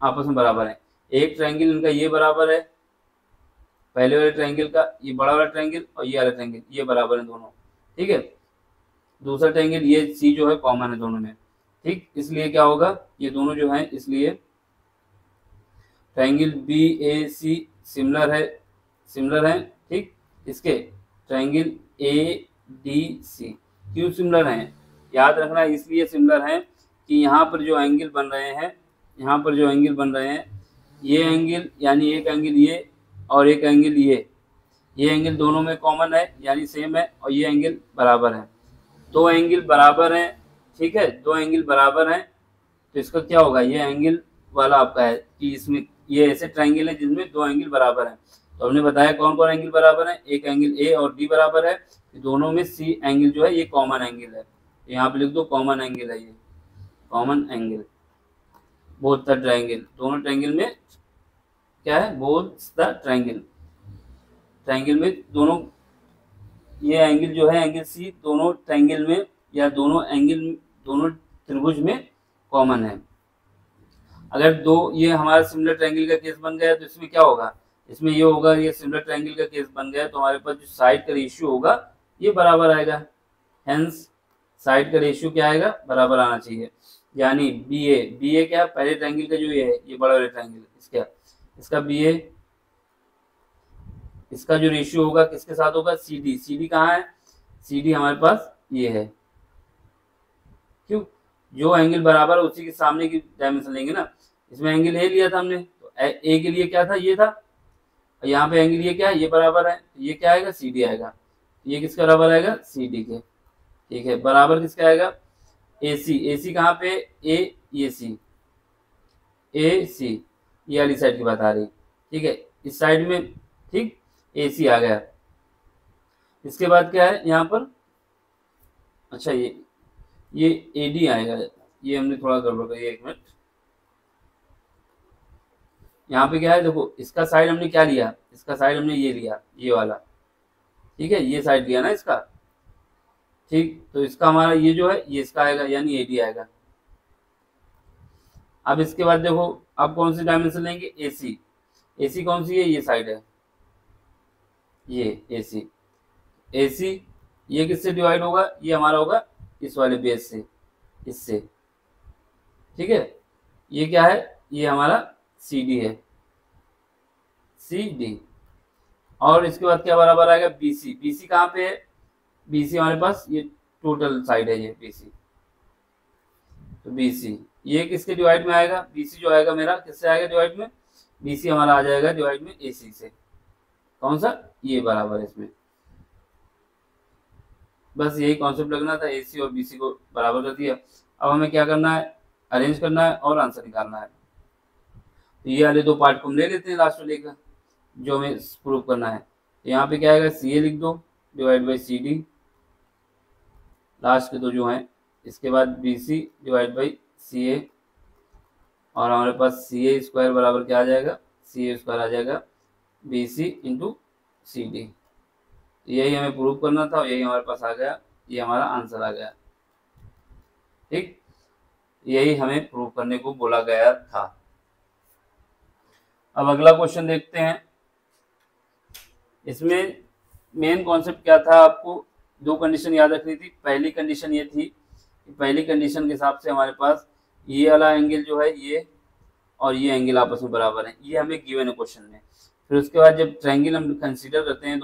आपस में बराबर है। एक ट्रायंगल इनका ये बराबर है, पहले वाले ट्रायंगल का, ये बड़ा वाला ट्रायंगल और ये वाला ट्रायंगल, ये बराबर है दोनों। ठीक है, दूसरा ट्रायंगल ये सी जो है कॉमन है दोनों में, ठीक। इसलिए क्या होगा, ये दोनों जो है, इसलिए ट्रायंगल बी ए सी सिमिलर है, ठीक। इसके ट्रायंगल ए डी सी क्यों सिमिलर हैं, याद रखना इसलिए सिमिलर हैं कि यहाँ पर जो एंगल बन रहे हैं, यहाँ पर जो एंगल बन रहे हैं, ये एंगल यानी एक एंगल ये और एक एंगल ये एंगल दोनों में कॉमन है यानी सेम है, और ये एंगल बराबर है। दो एंगल बराबर हैं, ठीक है, दो एंगल बराबर हैं, तो इसका क्या होगा, ये एंगल वाला आपका है कि इसमें ये ऐसे ट्रायंगल है जिनमें दो एंगल बराबर हैं। तो हमने बताया कौन कौन एंगल बराबर है, एक एंगल ए और डी बराबर है, दोनों में सी एंगल जो है ये कॉमन एंगल है, यहाँ पे लिख दो कॉमन एंगल है, ये common angle both the triangle, दोनों ट्रायंगल में क्या है, बोथ द ट्रायंगल में दोनों ये एंगल जो है एंगल सी दोनों ट्रायंगल में या दोनों त्रिभुज में कॉमन है। अगर दो ये हमारा सिमिलर ट्रायंगल का केस बन गया तो इसमें क्या होगा, इसमें ये होगा, ये सिमिलर ट्रायंगल का केस बन गया तो हमारे पास जो साइड का रेशियो होगा ये बराबर आएगा, हेंस साइड का रेशियो क्या आएगा, बराबर आना चाहिए। यानी बी ए क्या, पहले ट्रायंगल का जो ये है, ये बड़ा वाला ट्रायंगल, इसका बी ए, इसका जो रेशियो होगा किसके साथ होगा, सी डी कहाँ है, सी डी हमारे पास ये है, क्यों, जो एंगल बराबर है उसी के सामने की डायमेंशन लेंगे ना। इसमें एंगल ए लिया था हमने, तो ए के लिए क्या था, ये था, और यहाँ पे एंगल ये क्या है, ये बराबर है, ये क्या आएगा, सी डी आएगा, ये किसके बराबर आएगा, सी डी के, ठीक है। बराबर किसका आएगा, ए सी कहाँ पे, ये सी ये वाली साइड की बात आ रही, ठीक है, इस साइड में, ठीक, ए सी आ गया। इसके बाद क्या है यहाँ पर, अच्छा ये ए डी आएगा, ये हमने थोड़ा गड़बड़ कर, एक मिनट, यहाँ पे क्या है, देखो इसका साइड हमने क्या लिया, इसका साइड हमने ये लिया, ये वाला, ठीक है, ये साइड लिया ना इसका, ठीक। तो इसका हमारा ये जो है ये इसका आएगा यानी ए डी आएगा। अब इसके बाद देखो अब कौन सी डायमेंशन लेंगे, ए सी कौन सी है, ये साइड है, ये ए सी ये किससे डिवाइड होगा, ये हमारा होगा इस वाले बेस से, इससे, ठीक है। ये क्या है, ये हमारा सी डी है, सी डी। और इसके बाद क्या बराबर आएगा, बी सी कहाँ पे है, बी सी हमारे पास ये टोटल साइड है, ये बी सी, तो बी सी ये किसके डिवाइड में आएगा, बी सी जो आएगा मेरा किससे आएगा डिवाइड में, बी सी हमारा आ जाएगा डिवाइड में ए सी से, कौन सा, ये बराबर है इसमें। बस यही कॉन्सेप्ट लगना था, ए सी और बी सी को बराबर कर दिया। अब हमें क्या करना है, अरेंज करना है और आंसर निकालना है। तो ये वाले दो पार्ट को हम ले लेते हैं लास्ट वाले का, जो हमें प्रूव करना है। तो यहाँ पे क्या आएगा, सी ए लिख दो divide by C D, last के दो जो हैं, इसके बाद B C divide by C A, और हमारे पास सी ए स्क्वायर बराबर क्या आ जाएगा, सी ए स्क्वायर आ जाएगा B C into C D. यही हमें प्रूव करना था, यही हमारे पास आ गया, ये हमारा आंसर आ गया, ठीक। यही हमें प्रूव करने को बोला गया था। अब अगला क्वेश्चन देखते हैं। इसमें मेन कॉन्सेप्ट क्या था, आपको दो कंडीशन याद रखनी थी। पहली कंडीशन ये थी कि पहली कंडीशन के हिसाब से हमारे पास ये वाला एंगल जो है ये और ये एंगल आपस में बराबर है, ये हमें गिवन है क्वेश्चन में। फिर उसके बाद जब ट्रायंगल हम कंसीडर करते हैं,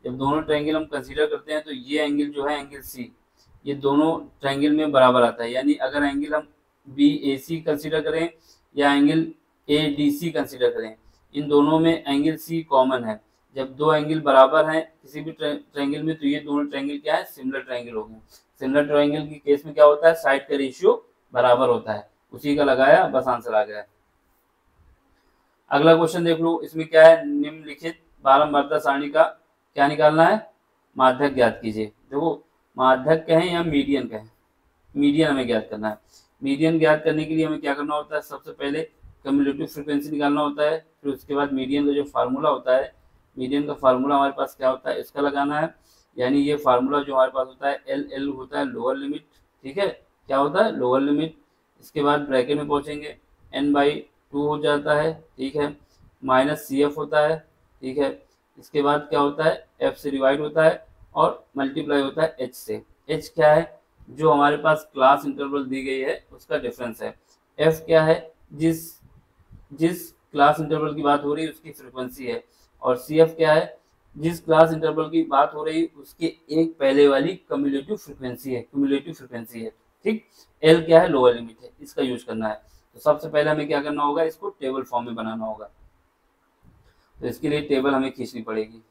जब दोनों ट्रायंगल हम कंसीडर करते हैं तो ये एंगल जो है एंगल सी, ये दोनों ट्रायंगल में बराबर आता है। यानी अगर एंगल हम बी ए सी कंसीडर करें या angle A D C consider करें, इन दोनों में एंगल सी कॉमन है। जब दो एंगल बराबर हैं किसी भी ट्रायंगल में तो ये दोनों ट्रायंगल क्या है, सिमिलर ट्रायंगल हो गए। सिमिलर ट्रायंगल के केस में क्या होता है, साइड का रेशियो बराबर होता है, उसी का लगाया, बस आंसर आ गया। अगला क्वेश्चन देख लो, इसमें क्या है, निम्नलिखित बारंबारता सारणी का क्या निकालना है, माध्यक ज्ञात कीजिए। देखो माध्यक कहें या मीडियन कहें, मीडियन हमें ज्ञात करना है। मीडियन ज्ञात करने के लिए हमें क्या करना होता है, सबसे पहले कम्युलेटिव फ्रीक्वेंसी निकालना होता है। फिर उसके बाद मीडियन का जो फार्मूला होता है, मीडियन का फार्मूला हमारे पास क्या होता है, इसका लगाना है। यानी ये फार्मूला जो हमारे पास होता है एल होता है लोअर लिमिट, ठीक है, क्या होता है लोअर लिमिट। इसके बाद ब्रैकेट में पहुंचेंगे n/2 हो जाता है, ठीक है, माइनस CF होता है, ठीक है। इसके बाद क्या होता है, F से डिवाइड होता है और मल्टीप्लाई होता है H से। एच क्या है, जो हमारे पास क्लास इंटरवल दी गई है उसका डिफरेंस है। एफ क्या है, जिस जिस क्लास इंटरवल की बात हो रही है उसकी फ्रीक्वेंसी है। और सी एफ क्या है, जिस क्लास इंटरवल की बात हो रही है उसके एक पहले वाली क्यूमुलेटिव फ्रीक्वेंसी है। ठीक, एल क्या है, लोअर लिमिट है, इसका यूज करना है। तो सबसे पहले हमें क्या करना होगा, इसको टेबल फॉर्म में बनाना होगा। तो इसके लिए टेबल हमें खींचनी पड़ेगी।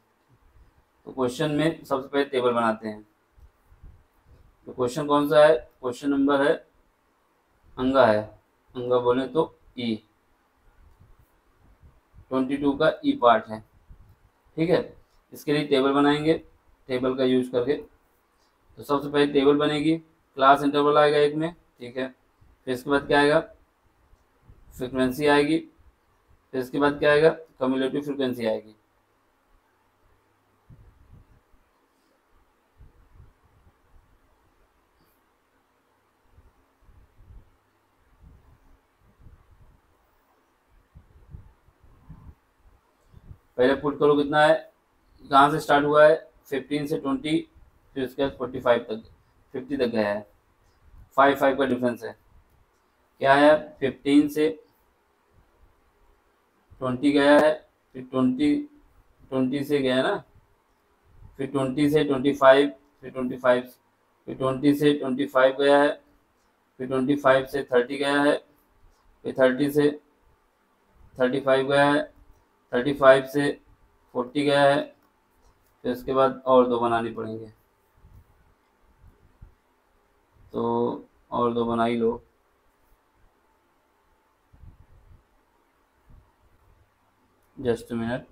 तो क्वेश्चन में सबसे पहले टेबल बनाते हैं। तो क्वेश्चन कौन सा है, क्वेश्चन नंबर है अंगा है, अंगा बोले तो ई 22 का ई पार्ट है। ठीक है, इसके लिए टेबल बनाएंगे, टेबल का यूज करके। तो सबसे पहले टेबल बनेगी, क्लास इंटरवल आएगा एक में, ठीक है। फिर इसके बाद क्या आएगा, फ्रीक्वेंसी आएगी। फिर इसके बाद क्या आएगा, कम्युलेटिव फ्रीक्वेंसी आएगी। पहले पुट करो कितना है, कहाँ से स्टार्ट हुआ है, 15 से 20, फिर उसके बाद 45 तक, 50 तक गया है। 5 का डिफरेंस है, क्या है, 15 से 20 गया है, फिर 20 से गया ना, फिर 20 से 25, फिर 25, फिर 20 से 25 गया है, फिर 25 से 30 गया है, फिर 30 से 35 गया है, 35 से 40 गया है। फिर उसके बाद और दो बनानी पड़ेंगे, तो और दो बना ही लो। Just minute.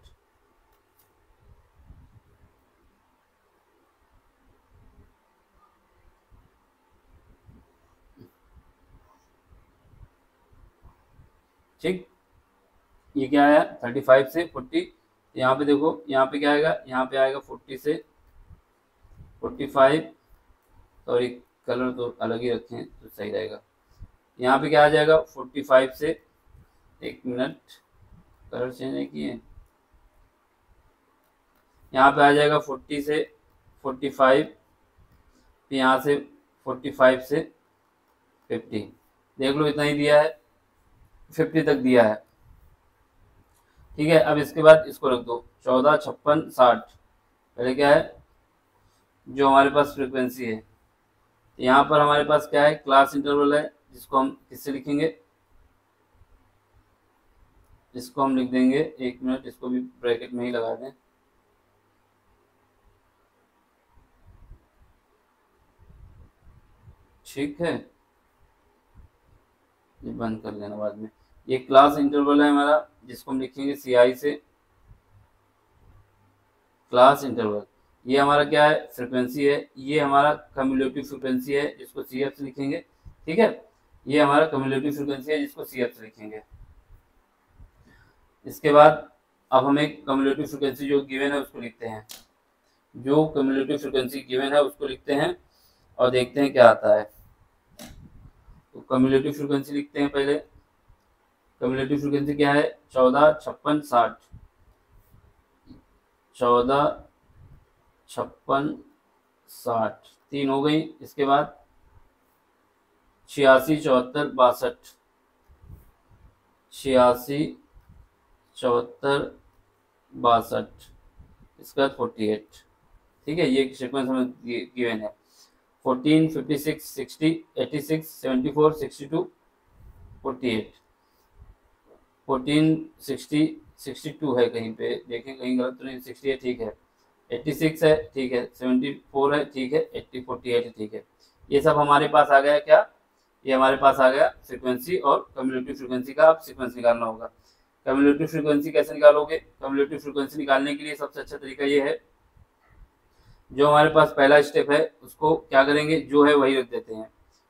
ठीक, ये क्या आया, 35 से 40। यहाँ पे देखो, यहाँ पे क्या आएगा, यहाँ पे आएगा 40 से 45। सॉरी, कलर तो अलग ही रखे हैं तो सही रहेगा। यहाँ पे क्या आ जाएगा, 45 से, एक मिनट, कलर चेंज नहीं किए, यहाँ पे आ जाएगा 40 से 45, फिर यहाँ से 45 से 50। देख लो इतना ही दिया है, 50 तक दिया है। ठीक है, अब इसके बाद इसको रख दो 14, 56, 60। पहले क्या है, जो हमारे पास फ्रीक्वेंसी है, यहाँ पर हमारे पास क्या है, क्लास इंटरवल है, जिसको हम किससे लिखेंगे, इसको हम लिख देंगे, एक मिनट, इसको भी ब्रैकेट में ही लगा दें। ठीक है, ये बंद कर लेना बाद में। ये क्लास इंटरवल है हमारा, जिसको हम लिखेंगे सी आई से, क्लास इंटरवल। ये हमारा क्या है, फ्रीक्वेंसी है। ये हमारा कम्युलेटिव फ्रीक्वेंसी है, जिसको सी एफ से लिखेंगे। ठीक है, ये हमारा कम्युलेटिव फ्रीक्वेंसी है, जिसको सी एफ से लिखेंगे। इसके बाद अब हमें कम्युलेटिव फ्रीक्वेंसी जो गिवन है उसको लिखते हैं, जो कम्युलेटिव फ्रीक्वेंसी गिवन है उसको लिखते हैं और देखते हैं क्या आता है। तो कम्युलेटिव फ्रीक्वेंसी लिखते हैं पहले। कम्युलेटिव फ्रीक्वेंसी क्या है, 14, 56, 60। 14, 56, 60, 3 हो गई। इसके बाद 86, 74, 62, 86, 74, 62, इसके बाद 48। ठीक है, ये सीक्वेंस हमें गिवन है। 14, 56, 60, 86, 74, 62, 48। 14, 60, 62 है, कहीं पे देखें कहीं गलत तो नहीं, 60 है, ठीक है। 86 है, ठीक है। 74 है, ठीक है। 80, 48 है, ठीक है। ये सब हमारे पास आ गया क्या, ये हमारे पास आ गया फ्रीक्वेंसी और कम्युलेटिव फ्रीक्वेंसी का अब सीक्वेंस निकालना होगा। कम्युलेटिव फ्रीक्वेंसी कैसे निकालोगे, कम्युलेटिव फ्रीक्वेंसी निकालने के लिए सबसे अच्छा तरीका ये है, जो हमारे पास पहला स्टेप है उसको क्या करेंगे, जो है वही रख देते हैं,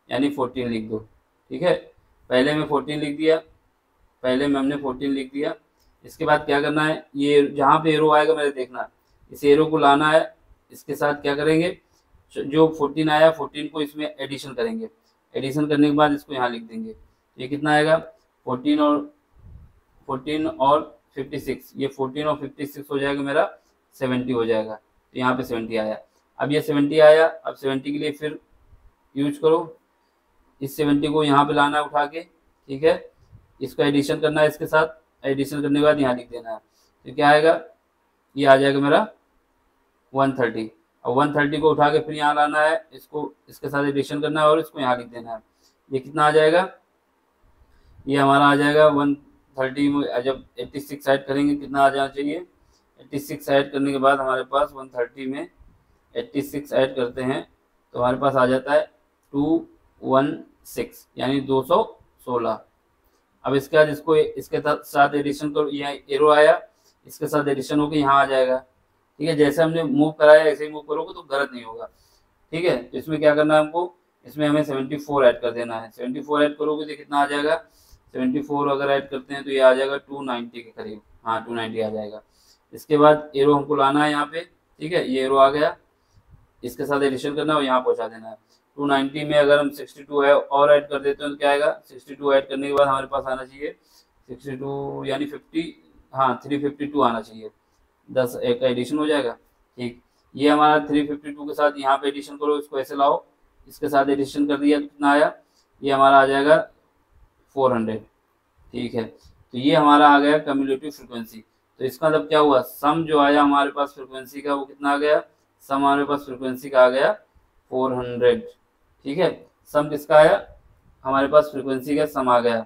यानी 14 लिख दो। ठीक है, पहले में 14 लिख दिया, पहले में हमने 14 लिख दिया। इसके बाद क्या करना है, ये जहाँ पे एरो आएगा मेरे देखना, इस एरो को लाना है, इसके साथ क्या करेंगे, जो 14 आया 14 को इसमें एडिशन करेंगे। एडिशन करने के बाद इसको यहाँ लिख देंगे। ये कितना आएगा, 14 और 56, ये 14 और 56 हो जाएगा मेरा 70 हो जाएगा। तो यहाँ पे 70 आया। अब ये 70 आया, अब 70 के लिए फिर यूज करो, इस 70 को यहाँ पे लाना है उठा के, ठीक है, इसका एडिशन करना है इसके साथ, एडिशन करने के बाद यहाँ लिख देना है, तो क्या आएगा, ये आ जाएगा मेरा 130। अब 130 को उठा के फिर यहाँ लाना है, इसको इसके साथ एडिशन करना है और इसको यहाँ लिख देना है, ये कितना आ जाएगा, ये हमारा आ जाएगा 130 में जब 86 ऐड करेंगे कितना आ जाना चाहिए, 86 ऐड करने के बाद हमारे पास 130 में 86 ऐड करते हैं तो हमारे पास आ जाता है 216 यानी 216। अब इसके बाद इसको इसके साथ एडिशन करो, यहाँ एरो आया, इसके साथ एडिशन होकर यहाँ आ जाएगा, ठीक है, जैसे हमने मूव कराया ऐसे ही मूव करोगे तो गलत नहीं होगा, ठीक है। तो इसमें क्या करना है हमको, इसमें हमें 74 ऐड कर देना है, 74 ऐड करोगे तो कितना आ जाएगा, 74 अगर ऐड करते हैं तो ये आ जाएगा 290 के करीब, हाँ 290 आ जाएगा। इसके बाद एरो हमको लाना है यहाँ पे, ठीक है, ये एरो आ गया, इसके साथ एडिशन करना है और यहाँ पहुँचा देना है। 290 में अगर हम 62 है और ऐड कर देते हैं तो क्या आएगा, 62 ऐड करने के बाद हमारे पास आना चाहिए 62 यानी 50, हाँ 352 आना चाहिए, 10 एक का एडिशन हो जाएगा, ठीक। ये हमारा 352 के साथ यहाँ पे एडिशन करो, इसको ऐसे लाओ, इसके साथ एडिशन कर दिया तो कितना आया, ये हमारा आ जाएगा 400, ठीक है। तो ये हमारा आ गया कम्युलेटिव फ्रिक्वेंसी। तो इसका मतलब क्या हुआ, सम जो आया हमारे पास फ्रिक्वेंसी का वो कितना आ गया, सम हमारे पास फ्रिक्वेंसी का आ गया 400, ठीक है। सम किसका आया, हमारे पास फ्रिक्वेंसी का सम आ गया,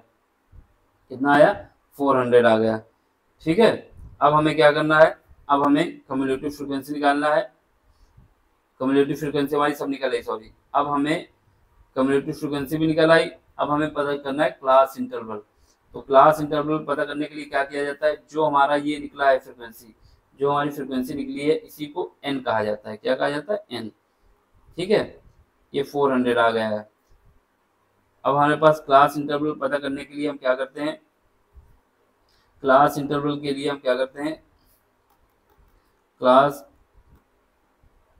कितना आया 400 आ गया, ठीक है। अब हमें क्या करना है, अब हमें कम्युलेटिव फ्रिक्वेंसी निकालना है, कम्युलेटिव फ्रिक्वेंसी हमारी सब निकल आई, सॉरी, अब हमें कम्युलेटिव फ्रिक्वेंसी भी निकल आई। अब हमें पता करना है क्लास इंटरवल। तो क्लास इंटरवल पता करने के लिए क्या किया जाता है, जो हमारा ये निकला है फ्रिक्वेंसी, जो हमारी फ्रिक्वेंसी निकली है इसी को एन कहा जाता है, क्या कहा जाता है, एन, ठीक है। ये 400 आ गया है। अब हमारे पास क्लास इंटरवल पता करने के लिए हम क्या करते हैं, क्लास इंटरवल के लिए हम क्या करते हैं, क्लास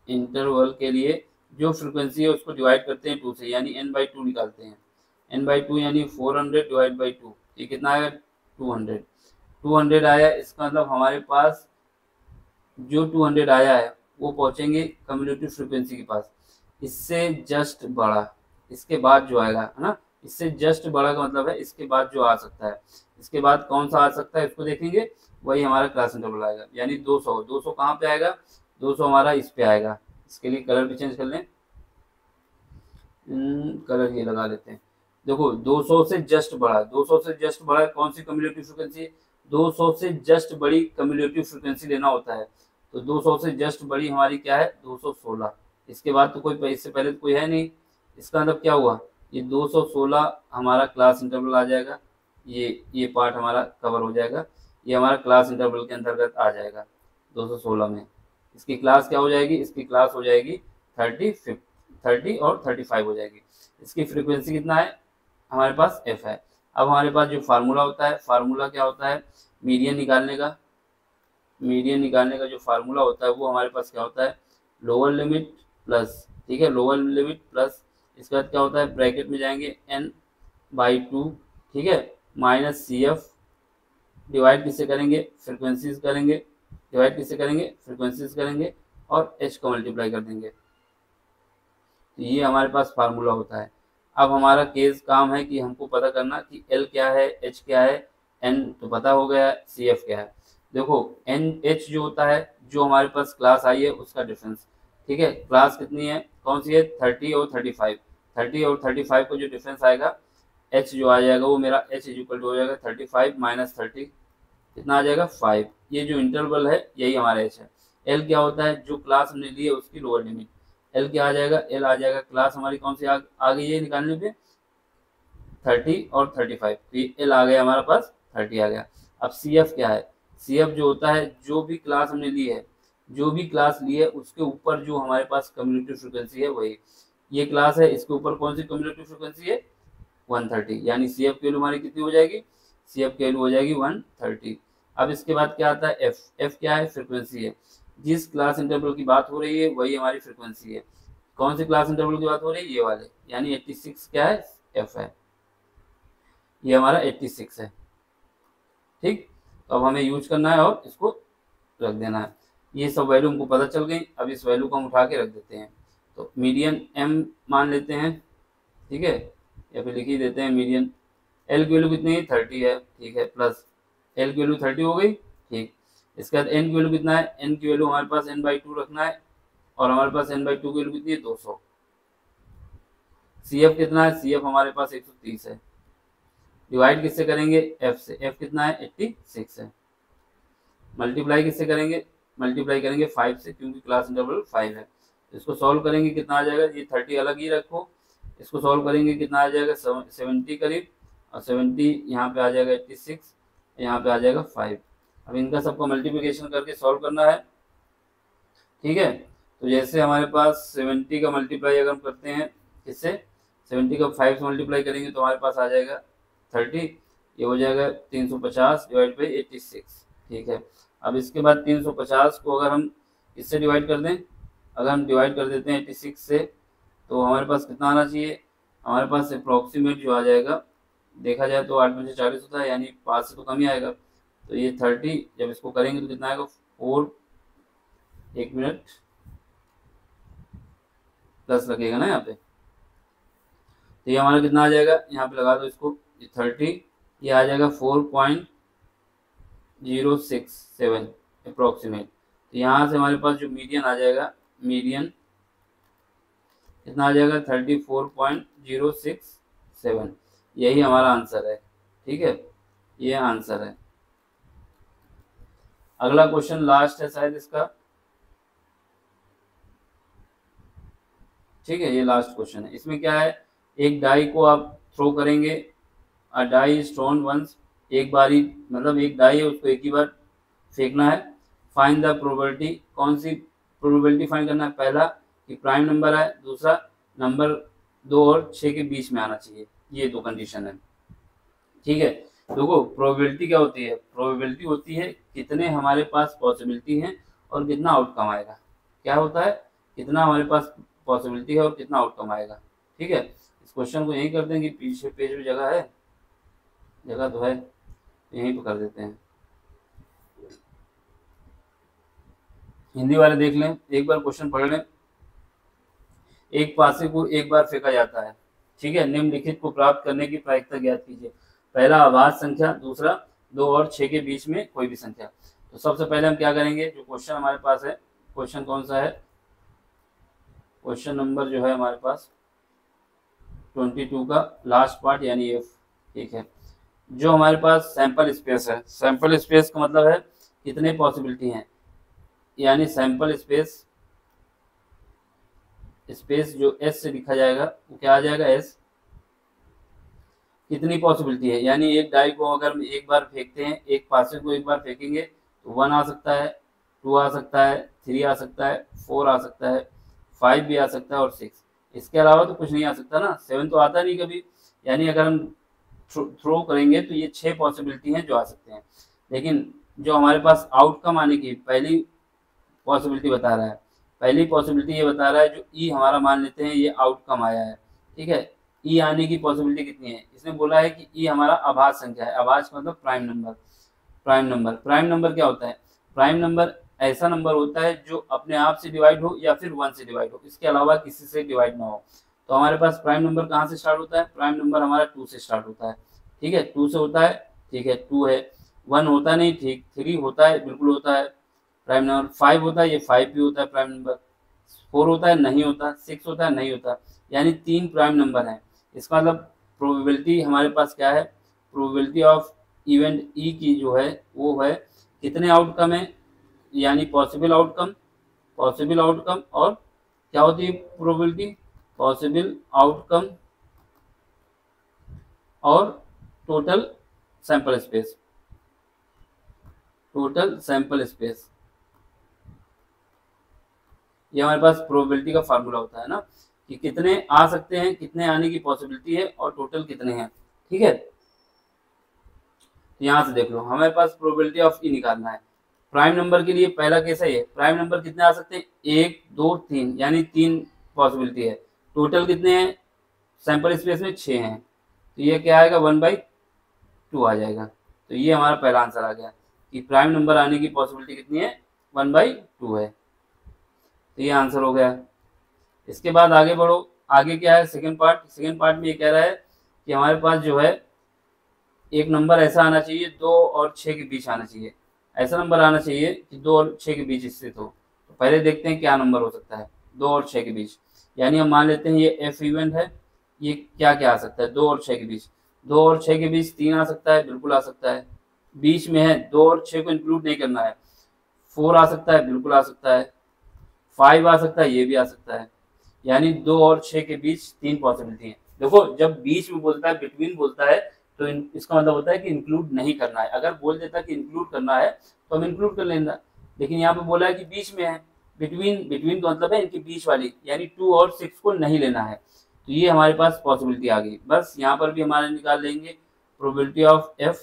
इंटरवल के लिए जो फ्रिक्वेंसी है उसको डिवाइड करते हैं 2 से, यानी n/2 निकालते हैं, n/2 यानी 400 डिवाइड बाई 2, ये कितना आएगा 200, 200 आया। इसका मतलब हमारे पास जो 200 आया है वो पहुंचेंगे कम्युलेटिव फ्रिक्वेंसी के पास, इससे जस्ट बड़ा, इसके बाद जो आएगा है ना, इससे जस्ट बड़ा का मतलब है इसके बाद जो आ सकता है, इसके बाद कौन सा आ सकता है इसको देखेंगे, वही हमारा क्लास इंटरवल आएगा, यानी 200, 200 कहाँ पे आएगा, 200 हमारा इस पे आएगा। इसके लिए कलर भी चेंज कर लें, कलर ये लगा लेते हैं, देखो 200 से जस्ट बड़ा, 200 से जस्ट बड़ा कौन सी कम्युलेटिव फ्रिक्वेंसी, 200 से जस्ट बड़ी कम्युलेटिव फ्रिक्वेंसी लेना होता है। तो 200 से जस्ट बड़ी हमारी क्या है 216, इसके बाद तो कोई, इससे पहले तो कोई है नहीं, इसका मतलब क्या हुआ, ये 216 हमारा क्लास इंटरवल आ जाएगा, ये पार्ट हमारा कवर हो जाएगा, ये हमारा क्लास इंटरवल के अंतर्गत आ जाएगा 216 में। इसकी क्लास क्या हो जाएगी, इसकी क्लास हो जाएगी 30 और 35 हो जाएगी। इसकी फ्रीक्वेंसी कितना है हमारे पास एफ है। अब हमारे पास जो फार्मूला होता है, फार्मूला क्या होता है, मीडियन निकालने का, मीडियन निकालने का जो फार्मूला होता है वो हमारे पास क्या होता है, लोअर लिमिट प्लस, ठीक है, लोअर लिमिट प्लस, इसके बाद क्या होता है, ब्रैकेट में जाएंगे n/2, ठीक है, माइनस CF, डिवाइड किससे करेंगे, फ्रिक्वेंसीज करेंगे, डिवाइड किससे करेंगे, फ्रिक्वेंसीज करेंगे और h को मल्टीप्लाई कर देंगे। तो ये हमारे पास फार्मूला होता है। अब हमारा केस काम है कि हमको पता करना कि L क्या है, H क्या है, N तो पता हो गया है, CF क्या है। देखो NH जो होता है, जो हमारे पास क्लास आई है उसका डिफरेंस, ठीक है, क्लास कितनी है, कौन सी है, 30 और 35, 30 और 35 को जो डिफरेंस आएगा, H जो आ जाएगा वो मेरा H इक्वल टू हो जाएगा 35 माइनस 30, कितना आ जाएगा 5। ये जो इंटरवल है यही हमारा H है। L क्या होता है, जो क्लास हमने ली है उसकी लोअर लिमिट, L क्या आ जाएगा, L आ जाएगा, क्लास हमारी कौन सी आ गई है निकालने पे 30 और 35, तो ये L आ गया हमारा पास 30 आ गया। अब CF क्या है, CF जो होता है जो भी क्लास हमने ली है, जो भी क्लास ली है उसके ऊपर जो हमारे पास कम्युलेटिव फ्रिक्वेंसी है वही, ये क्लास है इसके ऊपर कौन सी कम्युलेटिव फ्रिक्वेंसी है 130, यानी CF की वैल्यू हमारी कितनी हो जाएगी, CF की वैल्यू हो जाएगी 130। अब इसके बाद क्या आता है F, F क्या है, फ्रिक्वेंसी है, जिस क्लास इंटरवल की बात हो रही है वही हमारी फ्रिक्वेंसी है। कौन सी क्लास इंटरवल की बात हो रही है, ये वाले, यानी 86 क्या है, F है, ये हमारा 86 है, ठीक। तो अब हमें यूज करना है और इसको रख देना है। ये सब वैल्यू हमको पता चल गई। अब इस वैल्यू को हम उठा के रख देते हैं, तो मीडियन m मान लेते हैं, ठीक है, या फिर लिख ही देते हैं मीडियन। l की वैल्यू कितनी है, 30 है, ठीक है, प्लस l की वैल्यू 30 हो गई, ठीक। इसके बाद n की वैल्यू कितना है, n की वैल्यू हमारे पास n/2 रखना है, और हमारे पास n/2 की वैल्यू कितनी है, 200। CF कितना है, CF हमारे पास 130 है। डिवाइड किससे करेंगे, f से, f कितना है, 86 है। मल्टीप्लाई किससे करेंगे, मल्टीप्लाई करेंगे 5 से, क्योंकि क्लास इंटरवल 5 है। इसको सॉल्व करेंगे कितना आ जाएगा, ये 30 अलग ही रखो, इसको सॉल्व करेंगे कितना आ जाएगा, 70 करीब, और 70 यहाँ पे आ जाएगा 86, यहाँ पे आ जाएगा 5। अब इनका सबको मल्टीप्लिकेशन करके सॉल्व करना है, ठीक है। तो जैसे हमारे पास 70 का मल्टीप्लाई अगर हम करते हैं किससे, 70 का 5 से मल्टीप्लाई करेंगे तो हमारे पास आ जाएगा 30, ये हो जाएगा 350 डिवाइड बाई 86, ठीक है। अब इसके बाद 350 को अगर हम इससे डिवाइड कर दें, अगर हम डिवाइड कर देते हैं 86 से, तो हमारे पास कितना आना चाहिए, हमारे पास अप्रॉक्सीमेट जो आ जाएगा, देखा जाए तो 8 में से 40 होता है, यानी 5 से तो कम ही आएगा। तो ये 30 जब इसको करेंगे तो कितना आएगा, 4, 1 मिनट प्लस लगेगा ना यहाँ पे, तो ये हमारा कितना आ जाएगा, यहाँ पे लगा दो इसको, 30, ये आ जाएगा 4.067 अप्रोक्सीमेट। तो यहाँ से हमारे पास जो मीडियन आ जाएगा, मीडियन कितना आ जाएगा, 34.067। यही हमारा आंसर है, ठीक है, ये आंसर है। अगला क्वेश्चन लास्ट है शायद इसका, ठीक है, ये लास्ट क्वेश्चन है। इसमें क्या है, एक डाई को आप थ्रो करेंगे, अ डाई इज थ्रोन वंस, एक बारी, मतलब एक डाई है उसको एक ही बार फेंकना है। फाइंड द प्रोबेबिलिटी, कौन सी प्रोबेबिलिटी फाइंड करना है, पहला कि प्राइम नंबर है, दूसरा नंबर 2 और 6 के बीच में आना चाहिए, ये दो कंडीशन है, ठीक है। देखो प्रोबेबिलिटी क्या होती है, प्रोबेबिलिटी होती है कितने हमारे पास पॉसिबिलिटी हैं और कितना आउटकम आएगा, क्या होता है, कितना हमारे पास पॉसिबिलिटी है और कितना आउटकम आएगा, ठीक है। इस क्वेश्चन को यही कर देंगे, पीछे पेज में जगह है, जगह तो है, यहीं पर कर देते हैं। हिंदी वाले देख लें, एक बार क्वेश्चन पढ़ लें। एक पासे को एक बार फेंका जाता है, ठीक है, निम्नलिखित को प्राप्त करने की प्रायिकता ज्ञात कीजिए। पहला अभाज्य संख्या, दूसरा 2 और 6 के बीच में कोई भी संख्या। तो सबसे पहले हम क्या करेंगे, जो क्वेश्चन हमारे पास है, क्वेश्चन कौन सा है, क्वेश्चन नंबर जो है हमारे पास 22 का लास्ट पार्ट यानी F, ठीक है। जो हमारे पास सैंपल स्पेस है, सैंपल स्पेस का मतलब है कितने पॉसिबिलिटी हैं, यानी सैंपल स्पेस, स्पेस जो S से लिखा जाएगा वो क्या आ जाएगा, S, कितनी पॉसिबिलिटी है, यानी एक डाई को अगर हम एक बार फेंकते हैं, एक पासे को एक बार फेंकेंगे तो 1 आ सकता है, 2 आ सकता है, 3 आ सकता है, 4 आ सकता है, 5 भी आ सकता है और 6। इसके अलावा तो कुछ नहीं आ सकता ना, 7 तो आता नहीं कभी। यानी अगर हम थ्रो करेंगे तो ये 6 पॉसिबिलिटी हैं जो आ सकते हैं। लेकिन जो हमारे पास आउटकम आने की पहली पॉसिबिलिटी बता रहा है, पहली पॉसिबिलिटी ये बता रहा है, जो ई हमारा मान लेते हैं ये आउटकम आया है, ठीक है। ई आने की पॉसिबिलिटी कितनी है, इसने बोला है कि ई हमारा अभाज्य संख्या है, अभाज्य मतलब prime number. Prime number, prime number क्या होता है, प्राइम नंबर ऐसा नंबर होता है जो अपने आप से डिवाइड हो या फिर 1 से डिवाइड हो, इसके अलावा किसी से डिवाइड ना हो। तो हमारे पास प्राइम नंबर कहाँ से स्टार्ट होता है, प्राइम नंबर हमारा 2 से स्टार्ट होता है, ठीक है, 2 से होता है, ठीक है, 2 है, 1 होता नहीं, ठीक, 3 होता है, बिल्कुल होता है प्राइम नंबर, 5 होता है, ये 5 भी होता है प्राइम नंबर, 4 होता है, नहीं होता, 6 होता है, नहीं होता, यानी 3 प्राइम नंबर हैं। इसका मतलब प्रोबेबिलिटी हमारे पास क्या है, प्रोबेबिलिटी ऑफ इवेंट ई की जो है वो है कितने आउटकम है, यानी पॉसिबल आउटकम, पॉसिबल आउटकम, और क्या होती है प्रोबेबिलिटी, पॉसिबल आउटकम और total sample space, total sample space, ये हमारे पास प्रोबेबिलिटी का फार्मूला होता है ना, कि कितने आ सकते हैं, कितने आने की पॉसिबिलिटी है और टोटल कितने हैं, ठीक है। तो यहाँ से देख लो, हमारे पास प्रोबेबिलिटी ऑफ ई निकालना है। प्राइम नंबर के लिए पहला केस है ये, प्राइम नंबर कितने आ सकते हैं, 1 2 3, यानी 3 पॉसिबिलिटी है। टोटल कितने हैं, सैंपल स्पेस में 6 हैं, तो ये क्या आएगा, 1/2 आ जाएगा। तो ये हमारा पहला आंसर आ गया कि प्राइम नंबर आने की पॉसिबिलिटी कितनी है, 1/2 है। तो ये आंसर हो गया। इसके बाद आगे बढ़ो, आगे क्या है सेकंड पार्ट में ये कह रहा है कि हमारे पास जो है एक नंबर ऐसा आना चाहिए 2 और 6 के बीच आना चाहिए, ऐसा नंबर आना चाहिए कि 2 और 6 के बीच स्थित हो। तो पहले देखते हैं क्या नंबर हो सकता है 2 और 6 के बीच। यानी हम मान लेते हैं ये एफ इवेंट है, ये क्या क्या आ सकता है 2 और 6 के बीच। 2 और 6 के बीच 3 आ सकता है, बिल्कुल आ सकता है। बीच में है 2 और 6 को इंक्लूड नहीं करना है, 4 आ सकता है, बिल्कुल आ सकता है। 5 आ सकता है, ये भी आ सकता है। यानी 2 और 6 के बीच 3 पॉसिबिलिटी है। देखो जब बीच में बोलता है, बिटवीन बोलता है, तो इसका मतलब होता है कि इंक्लूड नहीं करना है। अगर बोल देता कि इंक्लूड करना है तो हम इंक्लूड कर लेना, लेकिन यहाँ पे बोला है कि बीच में है। बिटवीन का मतलब है इनके बीच वाली, यानी 2 और 6 को नहीं लेना है। तो ये हमारे पास पॉसिबिलिटी आ गई। बस यहाँ पर भी हमारे निकाल लेंगे प्रोबेबिलिटी ऑफ एफ।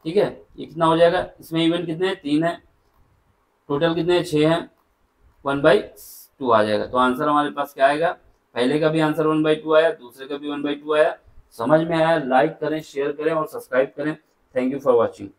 ठीक है, ये कितना हो जाएगा, इसमें इवेंट कितने हैं 3 है, टोटल कितने हैं 6 हैं, 1/2 आ जाएगा। तो आंसर हमारे पास क्या आएगा, पहले का भी आंसर 1/2 आया, दूसरे का भी 1/2 आया। समझ में आया, लाइक करें, शेयर करें और सब्सक्राइब करें। Thank you for watching.